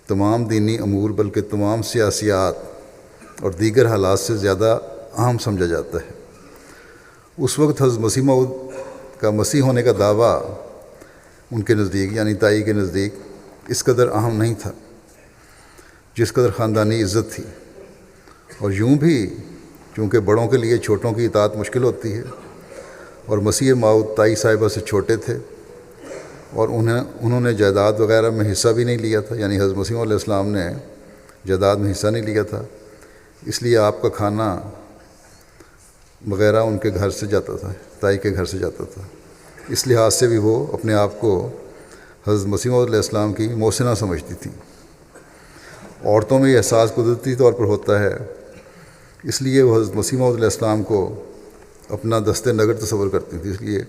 تمام دینی امور بلکہ تمام سیاسیات اور دیگر حالات سے زیادہ اہم سمجھا جاتا ہے۔ اس وقت حضرت مسیح موعود کا مسیح ہونے کا دعویٰ ان کے نزدیک یعنی تائی کے نزدیک اس قدر اہم نہیں تھا جس قدر خاندانی عزت تھی، اور یوں بھی چونکہ بڑوں کے لیے چھوٹوں کی اطاعت مشکل ہوتی ہے، اور مسیح موعود تائی صاحبہ سے چھوٹے تھے اور انہوں نے جائیداد وغیرہ میں حصہ بھی نہیں لیا تھا، یعنی حضرت مسیح علیہ السلام نے جائیداد میں حصہ نہیں لیا تھا، اس لیے آپ کا کھانا وغیرہ ان کے گھر سے جاتا تھا، تائی کے گھر سے جاتا تھا۔ اس لحاظ سے بھی وہ اپنے آپ کو حضرت مسیح علیہ السلام کی محسنہ سمجھتی تھیں۔ عورتوں میں یہ احساس قدرتی طور پر ہوتا ہے، اس لیے وہ حضرت مسیح علیہ السلام کو اپنا دست نگر تصور کرتی تھیں۔ اس لیے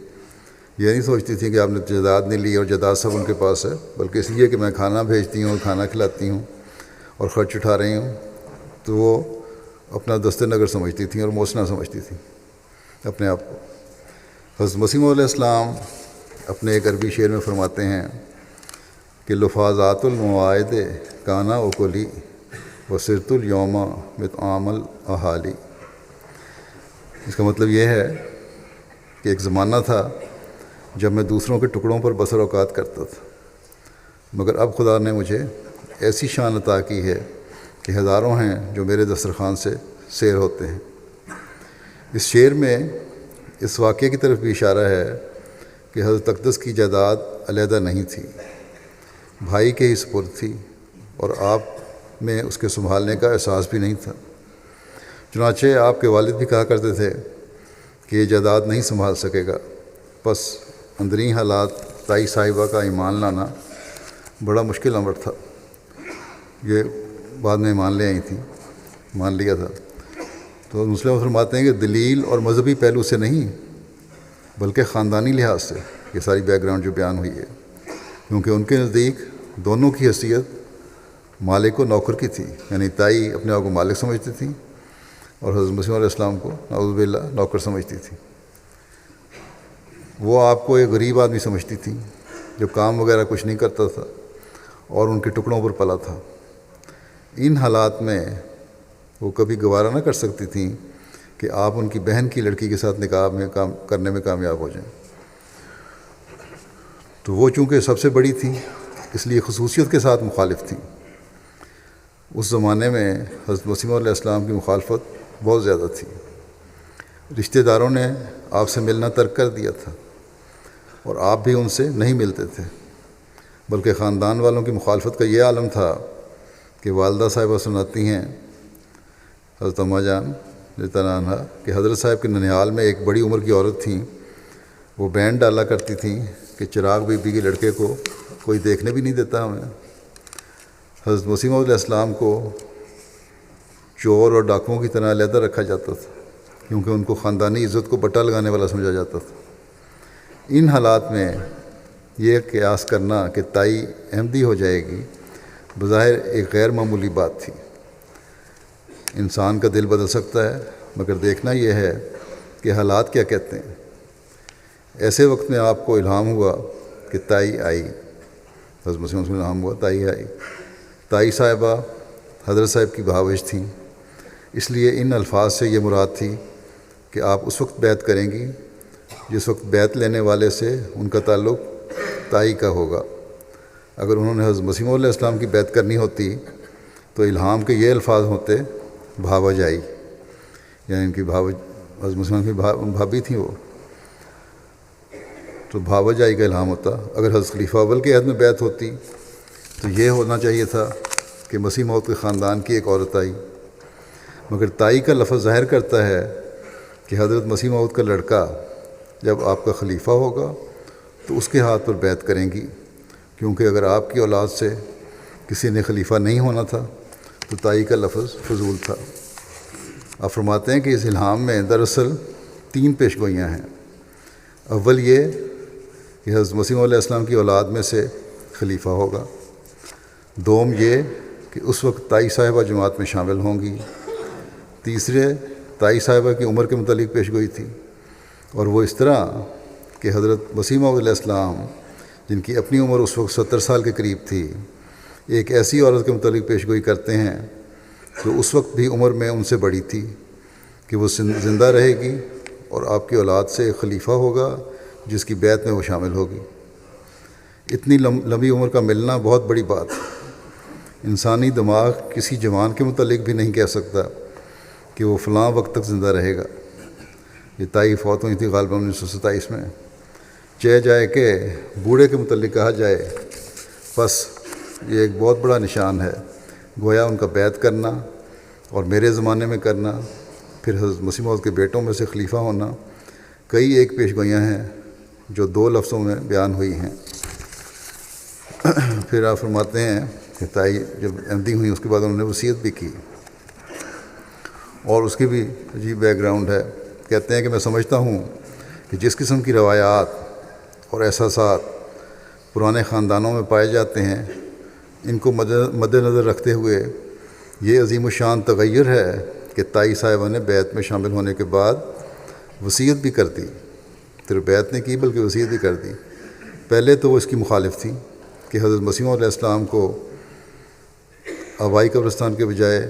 یہ نہیں سوچتی تھیں کہ آپ نے جائیداد نہیں لی اور جائیداد سب ان کے پاس ہے، بلکہ اس لیے کہ میں کھانا بھیجتی ہوں، کھانا کھلاتی ہوں اور خرچ اٹھا رہی ہوں، تو وہ اپنا دست نگر سمجھتی تھیں اور محسنہ سمجھتی تھیں اپنے آپ کو۔ حضرت مسیح علیہ السلام اپنے ایک عربی شعر میں فرماتے ہیں کہ لفاظات المواعد کانا وکلی وسرت الیوم مطعام الاحالی۔ اس کا مطلب یہ ہے کہ ایک زمانہ تھا جب میں دوسروں کے ٹکڑوں پر بسر اوقات کرتا تھا، مگر اب خدا نے مجھے ایسی شان عطا کی ہے کہ ہزاروں ہیں جو میرے دسترخوان سے سیر ہوتے ہیں۔ اس شعر میں اس واقعے کی طرف بھی اشارہ ہے کہ حضرت اقدس کی جائیداد علیحدہ نہیں تھی، بھائی کے ہی سپرد تھی، اور آپ میں اس کے سنبھالنے کا احساس بھی نہیں تھا۔ چنانچہ آپ کے والد بھی کہا کرتے تھے کہ یہ جائیداد نہیں سنبھال سکے گا، بس اندرین حالات تائی صاحبہ کا ایمان لانا بڑا مشکل امر تھا۔ یہ بعد میں مان لے آئی تھیں، مان لیا تھا۔ تو مسلم فرماتے ہیں کہ دلیل اور مذہبی پہلو سے نہیں بلکہ خاندانی لحاظ سے یہ ساری بیک گراؤنڈ جو بیان ہوئی ہے، کیونکہ ان کے نزدیک دونوں کی حیثیت مالک و نوکر کی تھی، یعنی تائی اپنے آپ کو مالک سمجھتی تھیں اور حضرت مسیح علیہ السلام کو نعوذ باللہ نوکر سمجھتی تھیں۔ وہ آپ کو ایک غریب آدمی سمجھتی تھیں جو کام وغیرہ کچھ نہیں کرتا تھا اور ان کے ٹکڑوں پر پلا تھا۔ ان حالات میں وہ کبھی گوارہ نہ کر سکتی تھیں کہ آپ ان کی بہن کی لڑکی کے ساتھ نکاح میں کام کرنے میں کامیاب ہو جائیں۔ تو وہ چونکہ سب سے بڑی تھیں اس لیے خصوصیت کے ساتھ مخالف تھیں۔ اس زمانے میں حضرت مسیح علیہ السلام کی مخالفت بہت زیادہ تھی۔ رشتہ داروں نے آپ سے ملنا ترک کر دیا تھا اور آپ بھی ان سے نہیں ملتے تھے، بلکہ خاندان والوں کی مخالفت کا یہ عالم تھا کہ والدہ صاحبہ سناتی ہیں حضرت اماں جان رضی اللہ عنہا کہ حضرت صاحب کے ننیال میں ایک بڑی عمر کی عورت تھیں، وہ بینڈ ڈالا کرتی تھیں کہ چراغ بی بی کے لڑکے کو کوئی دیکھنے بھی نہیں دیتا ہمیں۔ حضرت مسیح علیہ السلام کو چور اور ڈاکوؤں کی طرح علیحدہ رکھا جاتا تھا، کیونکہ ان کو خاندانی عزت کو بٹا لگانے والا سمجھا جاتا تھا۔ ان حالات میں یہ قیاس کرنا کہ تائی احمدی ہو جائے گی بظاہر ایک غیر معمولی بات تھی۔ انسان کا دل بدل سکتا ہے، مگر دیکھنا یہ ہے کہ حالات کیا کہتے ہیں۔ ایسے وقت میں آپ کو الہام ہوا کہ تائی آئی، حضرت مسیح علیہ السلام ہوا، تائی آئی۔ تائی صاحبہ حضرت صاحب کی بھاوج تھیں، اس لیے ان الفاظ سے یہ مراد تھی کہ آپ اس وقت بیعت کریں گی جس وقت بیعت لینے والے سے ان کا تعلق تائی کا ہوگا، اگر انہوں نے حضرت مسیح علیہ السلام کی بیعت کرنی ہوتی تو الہام کے یہ الفاظ ہوتے بھاوا جائی، یعنی ان کی حضرت مسیح کی بھابھی تھیں وہ، تو بھاوا جائی کا الہام ہوتا۔ اگر حضرت خلیفہ اول کے عہد میں بیعت ہوتی تو یہ ہونا چاہیے تھا کہ مسیح موعود کے خاندان کی ایک عورت آئی، مگر تائی کا لفظ ظاہر کرتا ہے کہ حضرت مسیح موعود کا لڑکا جب آپ کا خلیفہ ہوگا تو اس کے ہاتھ پر بیعت کریں گی، کیونکہ اگر آپ کی اولاد سے کسی نے خلیفہ نہیں ہونا تھا تو تائی کا لفظ فضول تھا۔ آپ فرماتے ہیں کہ اس الہام میں دراصل 3 پیشگوئیاں ہیں۔ اول یہ کہ حضرت مسیح علیہ السلام کی اولاد میں سے خلیفہ ہوگا، دوم یہ کہ اس وقت تائی صاحبہ جماعت میں شامل ہوں گی، تیسرے تائی صاحبہ کی عمر کے متعلق پیشگوئی تھی، اور وہ اس طرح کہ حضرت مسیح موعود علیہ السلام جن کی اپنی عمر اس وقت 70 سال کے قریب تھی، ایک ایسی عورت کے متعلق پیشگوئی کرتے ہیں جو اس وقت بھی عمر میں ان سے بڑی تھی کہ وہ زندہ رہے گی اور آپ کی اولاد سے ایک خلیفہ ہوگا جس کی بیعت میں وہ شامل ہوگی۔ اتنی لمبی عمر کا ملنا بہت بڑی بات ہے۔ انسانی دماغ کسی جوان کے متعلق بھی نہیں کہہ سکتا کہ وہ فلاں وقت تک زندہ رہے گا۔ یہ تائی فوت ہوئی تھی غالباً 1927 میں۔ چہ جائے کہ بوڑھے کے متعلق کہا جائے، بس یہ ایک بہت بڑا نشان ہے، گویا ان کا بیعت کرنا اور میرے زمانے میں کرنا، پھر حضرت مسیح موعود کے بیٹوں میں سے خلیفہ ہونا، کئی ایک پیشگوئیاں ہیں جو 2 لفظوں میں بیان ہوئی ہیں۔ پھر آپ فرماتے ہیں کہ تائی جب احمدی ہوئی اس کے بعد انہوں نے وصیت بھی کی، اور اس کی بھی عجیب بیک گراؤنڈ ہے۔ کہتے ہیں کہ میں سمجھتا ہوں کہ جس قسم کی روایات اور احساسات پرانے خاندانوں میں پائے جاتے ہیں، ان کو مد نظر رکھتے ہوئے یہ عظیم الشان تغیر ہے کہ تائی صاحبہ نے بیعت میں شامل ہونے کے بعد وصیت بھی کر دی۔ صرف بیعت نہیں کی بلکہ وصیت بھی کر دی۔ پہلے تو وہ اس کی مخالف تھی کہ حضرت مسیح علیہ السلام کو آبائی قبرستان کے بجائے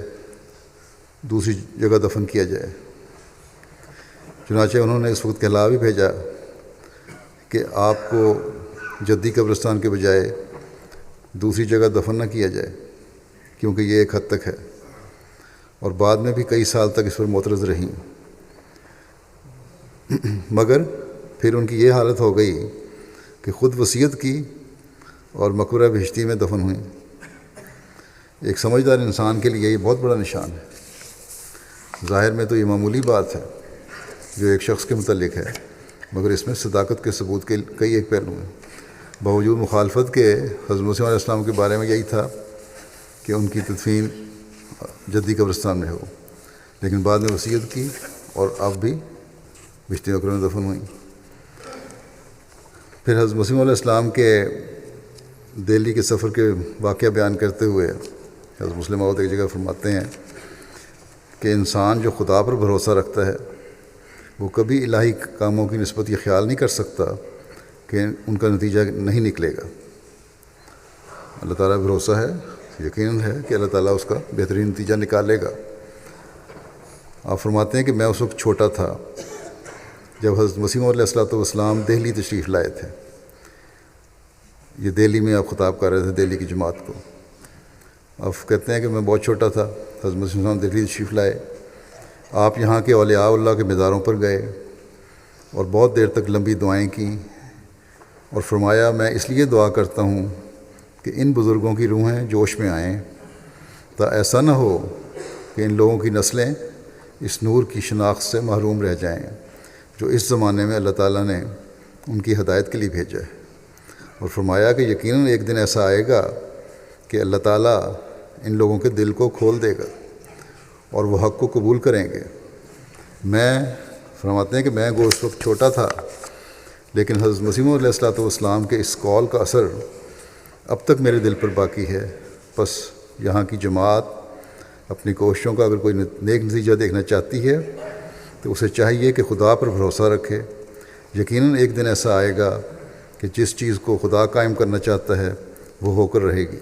دوسری جگہ دفن کیا جائے، چنانچہ انہوں نے اس وقت کہلا بھی بھیجا کہ آپ کو جدی قبرستان کے بجائے دوسری جگہ دفن نہ کیا جائے، کیونکہ یہ ایک حد تک ہے، اور بعد میں بھی کئی سال تک اس پر معترض رہیں، مگر پھر ان کی یہ حالت ہو گئی کہ خود وصیت کی اور مقبرہ بہشتی میں دفن ہوئیں۔ ایک سمجھدار انسان کے لیے یہ بہت بڑا نشان ہے۔ ظاہر میں تو یہ معمولی بات ہے جو ایک شخص کے متعلق ہے، مگر اس میں صداقت کے ثبوت کے کئی ایک پہلو ہیں۔ باوجود مخالفت کے حضرت مسیح علیہ السلام کے بارے میں یہی تھا کہ ان کی تدفین جدی قبرستان میں ہو، لیکن بعد میں وصیت کی اور اب بھی بہشتی مقبرہ میں دفن ہوئیں۔ پھر حضرت مسیح علیہ السلام کے دہلی کے سفر کے واقعہ بیان کرتے ہوئے حضرت مسلم موعود ایک جگہ فرماتے ہیں کہ انسان جو خدا پر بھروسہ رکھتا ہے وہ کبھی الہی کاموں کی نسبت یہ خیال نہیں کر سکتا کہ ان کا نتیجہ نہیں نکلے گا۔ اللہ تعالیٰ بھروسہ ہے، یقیناً ہے کہ اللہ تعالیٰ اس کا بہترین نتیجہ نکالے گا۔ آپ فرماتے ہیں کہ میں اس وقت چھوٹا تھا جب حضرت مسیح علیہ السلام دہلی تشریف لائے تھے۔ یہ دہلی میں آپ خطاب کر رہے تھے دہلی کی جماعت کو۔ آپ کہتے ہیں کہ میں بہت چھوٹا تھا، حضرت مسیح السلام دہلی تشریف لائے، آپ یہاں کے اولیاء اللہ کے مزاروں پر گئے اور بہت دیر تک لمبی دعائیں کیں، اور فرمایا میں اس لیے دعا کرتا ہوں کہ ان بزرگوں کی روحیں جوش میں آئیں، تا ایسا نہ ہو کہ ان لوگوں کی نسلیں اس نور کی شناخت سے محروم رہ جائیں جو اس زمانے میں اللہ تعالیٰ نے ان کی ہدایت کے لیے بھیجا ہے، اور فرمایا کہ یقیناً ایک دن ایسا آئے گا کہ اللہ تعالیٰ ان لوگوں کے دل کو کھول دے گا اور وہ حق کو قبول کریں گے۔ میں فرماتے ہیں کہ میں اس وقت چھوٹا تھا، لیکن حضرت مسیح علیہ السلام کے اس قول کا اثر اب تک میرے دل پر باقی ہے۔ بس یہاں کی جماعت اپنی کوششوں کا اگر کوئی نیک نتیجہ دیکھنا چاہتی ہے تو اسے چاہیے کہ خدا پر بھروسہ رکھے۔ یقیناً ایک دن ایسا آئے گا کہ جس چیز کو خدا قائم کرنا چاہتا ہے وہ ہو کر رہے گی۔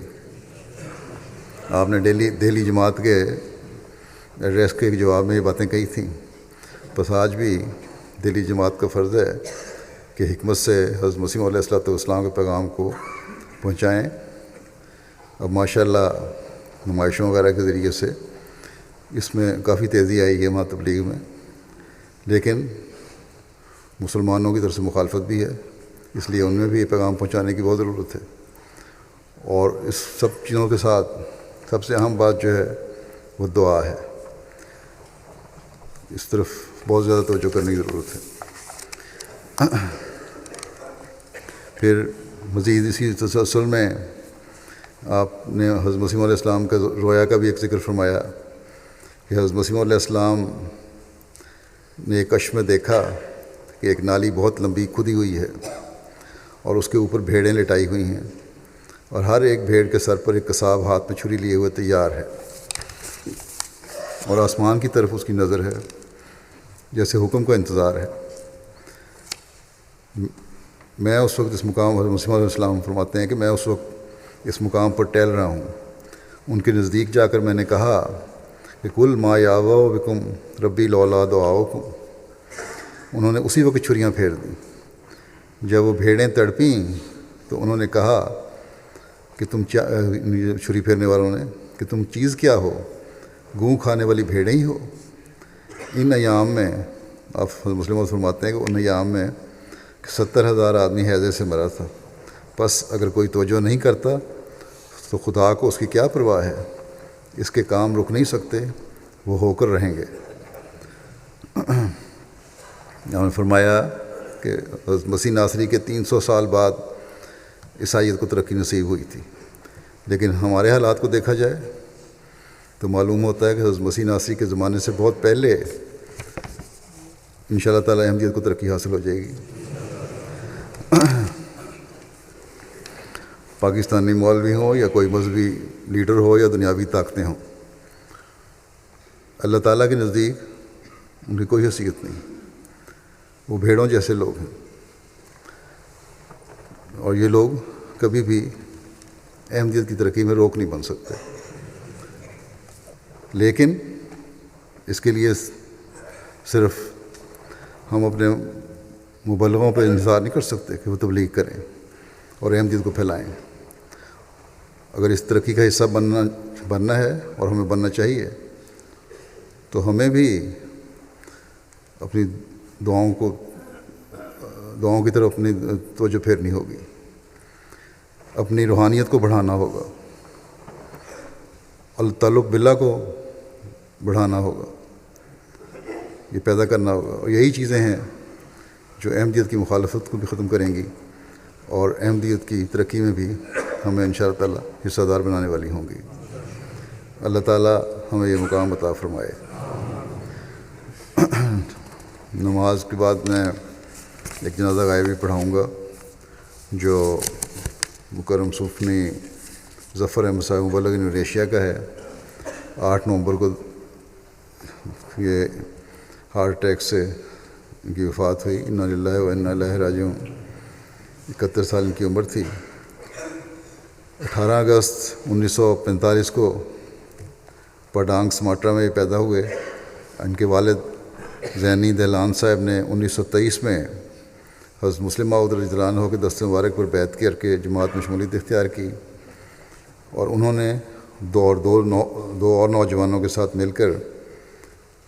آپ نے دہلی جماعت کے ایڈریس کے جواب میں یہ باتیں کہی تھیں۔ بس آج بھی دہلی جماعت کا فرض ہے کہ حکمت سے حضرت مسیح علیہ السلام کے پیغام کو پہنچائیں اب ماشاءاللہ نمائشوں وغیرہ کے ذریعے سے اس میں کافی تیزی آئی ہے وہاں تبلیغ میں، لیکن مسلمانوں کی طرف سے مخالفت بھی ہے، اس لیے ان میں بھی یہ پیغام پہنچانے کی بہت ضرورت ہے۔ اور اس سب چیزوں کے ساتھ سب سے اہم بات جو ہے وہ دعا ہے، اس طرف بہت زیادہ توجہ کرنے کی ضرورت ہے۔ پھر مزید اسی تسلسل میں آپ نے حضرت مسیح علیہ السلام کا رویا کا بھی ایک ذکر فرمایا کہ حضرت مسیح علیہ السلام نے ایک کش میں دیکھا کہ ایک نالی بہت لمبی کھدی ہوئی ہے اور اس کے اوپر بھیڑیں لٹائی ہوئی ہیں، اور ہر ایک بھیڑ کے سر پر ایک قصاب ہاتھ میں چھری لیے ہوئے تیار ہے، اور آسمان کی طرف اس کی نظر ہے جیسے حکم کا انتظار ہے۔ میں اس وقت اس مقام، حضرت مسیح علیہ السلام فرماتے ہیں کہ میں اس وقت اس مقام پر ٹہل رہا ہوں، ان کے نزدیک جا کر میں نے کہا کہ کل ما یاوا بکم ربی لولا دعاؤکم۔ انہوں نے اسی وقت چھریاں پھیر دیں۔ جب وہ بھیڑیں تڑپیں تو انہوں نے کہا کہ تم چھری پھیرنے والوں نے کہ تم چیز کیا ہو، گوں کھانے والی بھیڑیں ہی ہو۔ ان ایام میں آپ مسلم فرماتے ہیں کہ ان ایام میں 70,000 آدمی حیضے سے مرا تھا، بس اگر کوئی توجہ نہیں کرتا تو خدا کو اس کی کیا پرواہ ہے، اس کے کام رک نہیں سکتے، وہ ہو کر رہیں گے۔ انہوں نے فرمایا کہ مسیح ناصری کے 300 سال بعد عیسائیت کو ترقی نصیب ہوئی تھی، لیکن ہمارے حالات کو دیکھا جائے تو معلوم ہوتا ہے کہ حضرت مسیح ناصری کے زمانے سے بہت پہلے انشاءاللہ تعالی احمدیت کو ترقی حاصل ہو جائے گی۔ پاکستانی مولوی ہوں یا کوئی مذہبی لیڈر ہو یا دنیاوی طاقتیں ہوں، اللہ تعالیٰ کے نزدیک ان کی کوئی حیثیت نہیں، وہ بھیڑوں جیسے لوگ ہیں، اور یہ لوگ کبھی بھی احمدیت کی ترقی میں روک نہیں بن سکتے۔ لیکن اس کے لیے صرف ہم اپنے مبلغوں پہ انتظار نہیں کر سکتے کہ وہ تبلیغ کریں اور احمدیت کو پھیلائیں۔ اگر اس ترقی کا حصہ بننا ہے اور ہمیں بننا چاہیے تو ہمیں بھی اپنی دعاؤں کی طرف اپنی توجہ پھیرنی ہوگی، اپنی روحانیت کو بڑھانا ہوگا، تعلق باللہ کو بڑھانا ہوگا، یہ پیدا کرنا ہوگا، اور یہی چیزیں ہیں جو احمدیت کی مخالفت کو بھی ختم کریں گی اور احمدیت کی ترقی میں بھی ہمیں انشاءاللہ تعالی حصہ دار بنانے والی ہوں گی۔ اللہ تعالیٰ ہمیں یہ مقام عطا فرمائے۔ نماز کے بعد میں ایک جنازہ غائبی پڑھاؤں گا جو مکرم صوفنی ظفر احمد صاحب مبلغ انڈونیشیا کا ہے۔ 8 نومبر کو یہ ہارٹ اٹیک سے ان کی وفات ہوئی۔ انا للہ و انا الیہ راجعون۔ 71 سال ان کی عمر تھی۔ 18 اگست 1945 کو پڈانگ سماٹرا میں پیدا ہوئے۔ ان کے والد زینی دہلان صاحب نے 1923 میں حضرت مسلم موعود رضی اللہ عنہ کے دست مبارک پر بیعت کر کے جماعت میں شمولیت اختیار کی، اور انہوں نے دو اور نوجوانوں کے ساتھ مل کر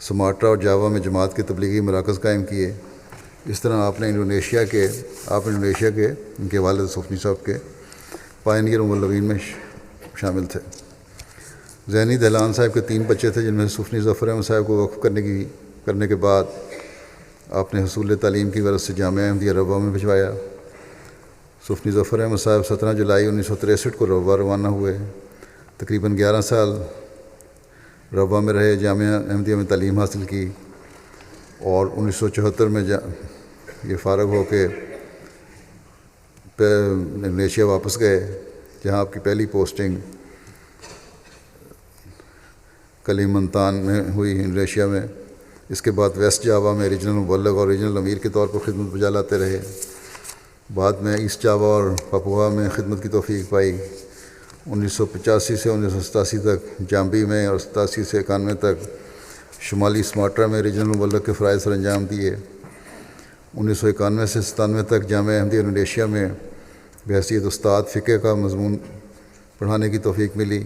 سماٹرا اور جاوا میں جماعت کے تبلیغی مراکز قائم کیے۔ اس طرح آپ انڈونیشیا کے ان کے والد صوفنی صاحب کے پائنیئر مبلغین میں شامل تھے۔ زینی دہلان صاحب کے 3 بچے تھے، جن میں صوفنی ظفر احمد صاحب کو وقف کرنے کے بعد آپ نے حصول تعلیم کی غرض سے جامعہ احمدیہ ربوہ میں بھجوایا۔ صوفنی ظفر احمد صاحب 17 جولائی 1963 کو ربوہ روانہ ہوئے۔ تقریباً 11 سال ربوہ میں رہے، جامعہ احمدیہ میں تعلیم حاصل کی، اور 1974 میں یہ فارغ ہو کے انڈونیشیا واپس گئے، جہاں آپ کی پہلی پوسٹنگ کلیمنتان میں ہوئی انڈونیشیا میں۔ اس کے بعد ویسٹ جاوا میں ریجنل مبلغ اور ریجنل امیر کے طور پر خدمت بجا لاتے رہے۔ بعد میں ایسٹ جاوا اور پاپوا میں خدمت کی توفیق پائی۔ 1985 سے 1987 تک جامبی میں، اور 87 سے 91 تک شمالی سماٹرا میں ریجنل مبلغ کے فرائض سر انجام دیے۔ 1991 سے 97 تک جامعہ احمدیہ انڈونیشیا میں بحیثیت استاد فقہ کا مضمون پڑھانے کی توفیق ملی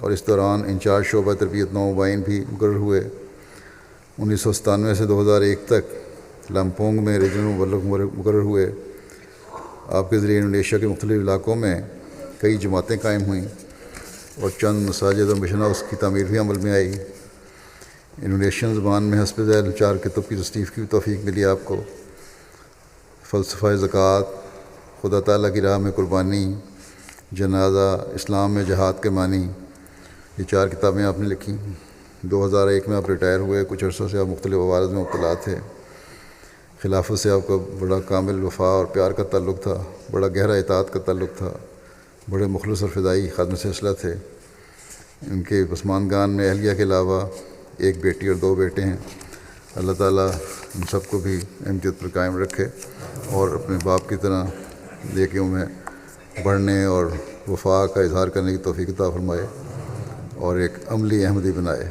اور اس دوران انچارج شعبہ تربیت 9 مبین بھی مقرر ہوئے۔ 1997 سے 2001 تک لمپونگ میں ریجنل مبلغ مقرر ہوئے۔ آپ کے ذریعے انڈونیشیا کے مختلف علاقوں میں کئی جماعتیں قائم ہوئیں اور چند مساجد اور مشن ہاؤس کی تعمیر بھی عمل میں آئی۔ انڈونیشین زبان میں حسب ذیل 4 کتب کی تصنیف کی بھی توفیق ملی آپ کو۔ فلسفہ زکوٰۃ، خدا تعالیٰ کی راہ میں قربانی، جنازہ، اسلام میں جہاد کے معنی، یہ 4 کتابیں آپ نے لکھی۔ 2001 میں آپ ریٹائر ہوئے۔ کچھ عرصہ سے آپ مختلف عوارض میں مبتلا تھے۔ خلافت سے آپ کا بڑا کامل وفا اور پیار کا تعلق تھا، بڑا گہرا اطاعت کا تعلق تھا، بڑے مخلص اور فدائی خادم سلسلہ تھے۔ ان کے پسماندگان میں اہلیہ کے علاوہ 1 بیٹی اور 2 بیٹے ہیں۔ اللہ تعالیٰ ان سب کو بھی احمدیت پر قائم رکھے اور اپنے باپ کی طرح نیکیوں میں بڑھنے اور وفا کا اظہار کرنے کی توفیق عطا فرمائے اور ایک عملی احمدی بنائے۔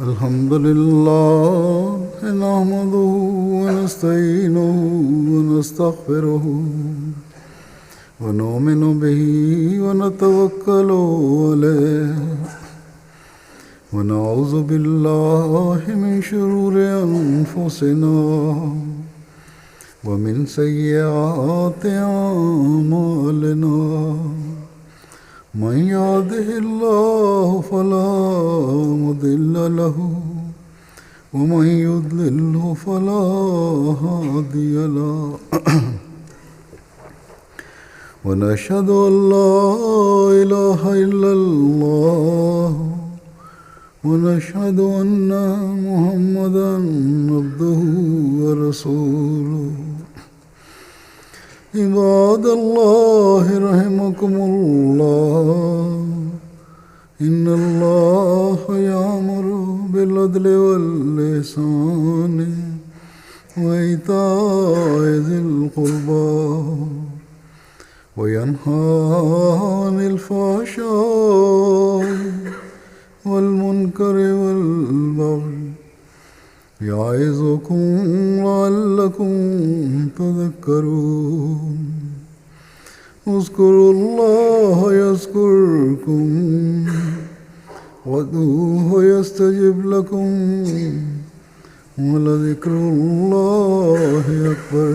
الحمد للہ نحمدہ ونستعینہ ونستغفرہ ونؤمن بہ ونتوکل علیہ ونعوذ باللہ من شرور انفسنا ومن سیئات اعمالنا من يهده الله فلا مضل له ومن يضلل فلا هادي له ونشهد أن لا إله إلا الله ونشهد أن محمدا عبده ورسوله عباد الله رحمكم الله إن الله يأمر بالعدل والإحسان وإيتاء ذي القربى وينهى عن الفحشاء والمنكر والبغي يعظكم لعلكم تذكرون اذكروا الله يذكركم وادعوه يستجب لكم ولذكر الله أكبر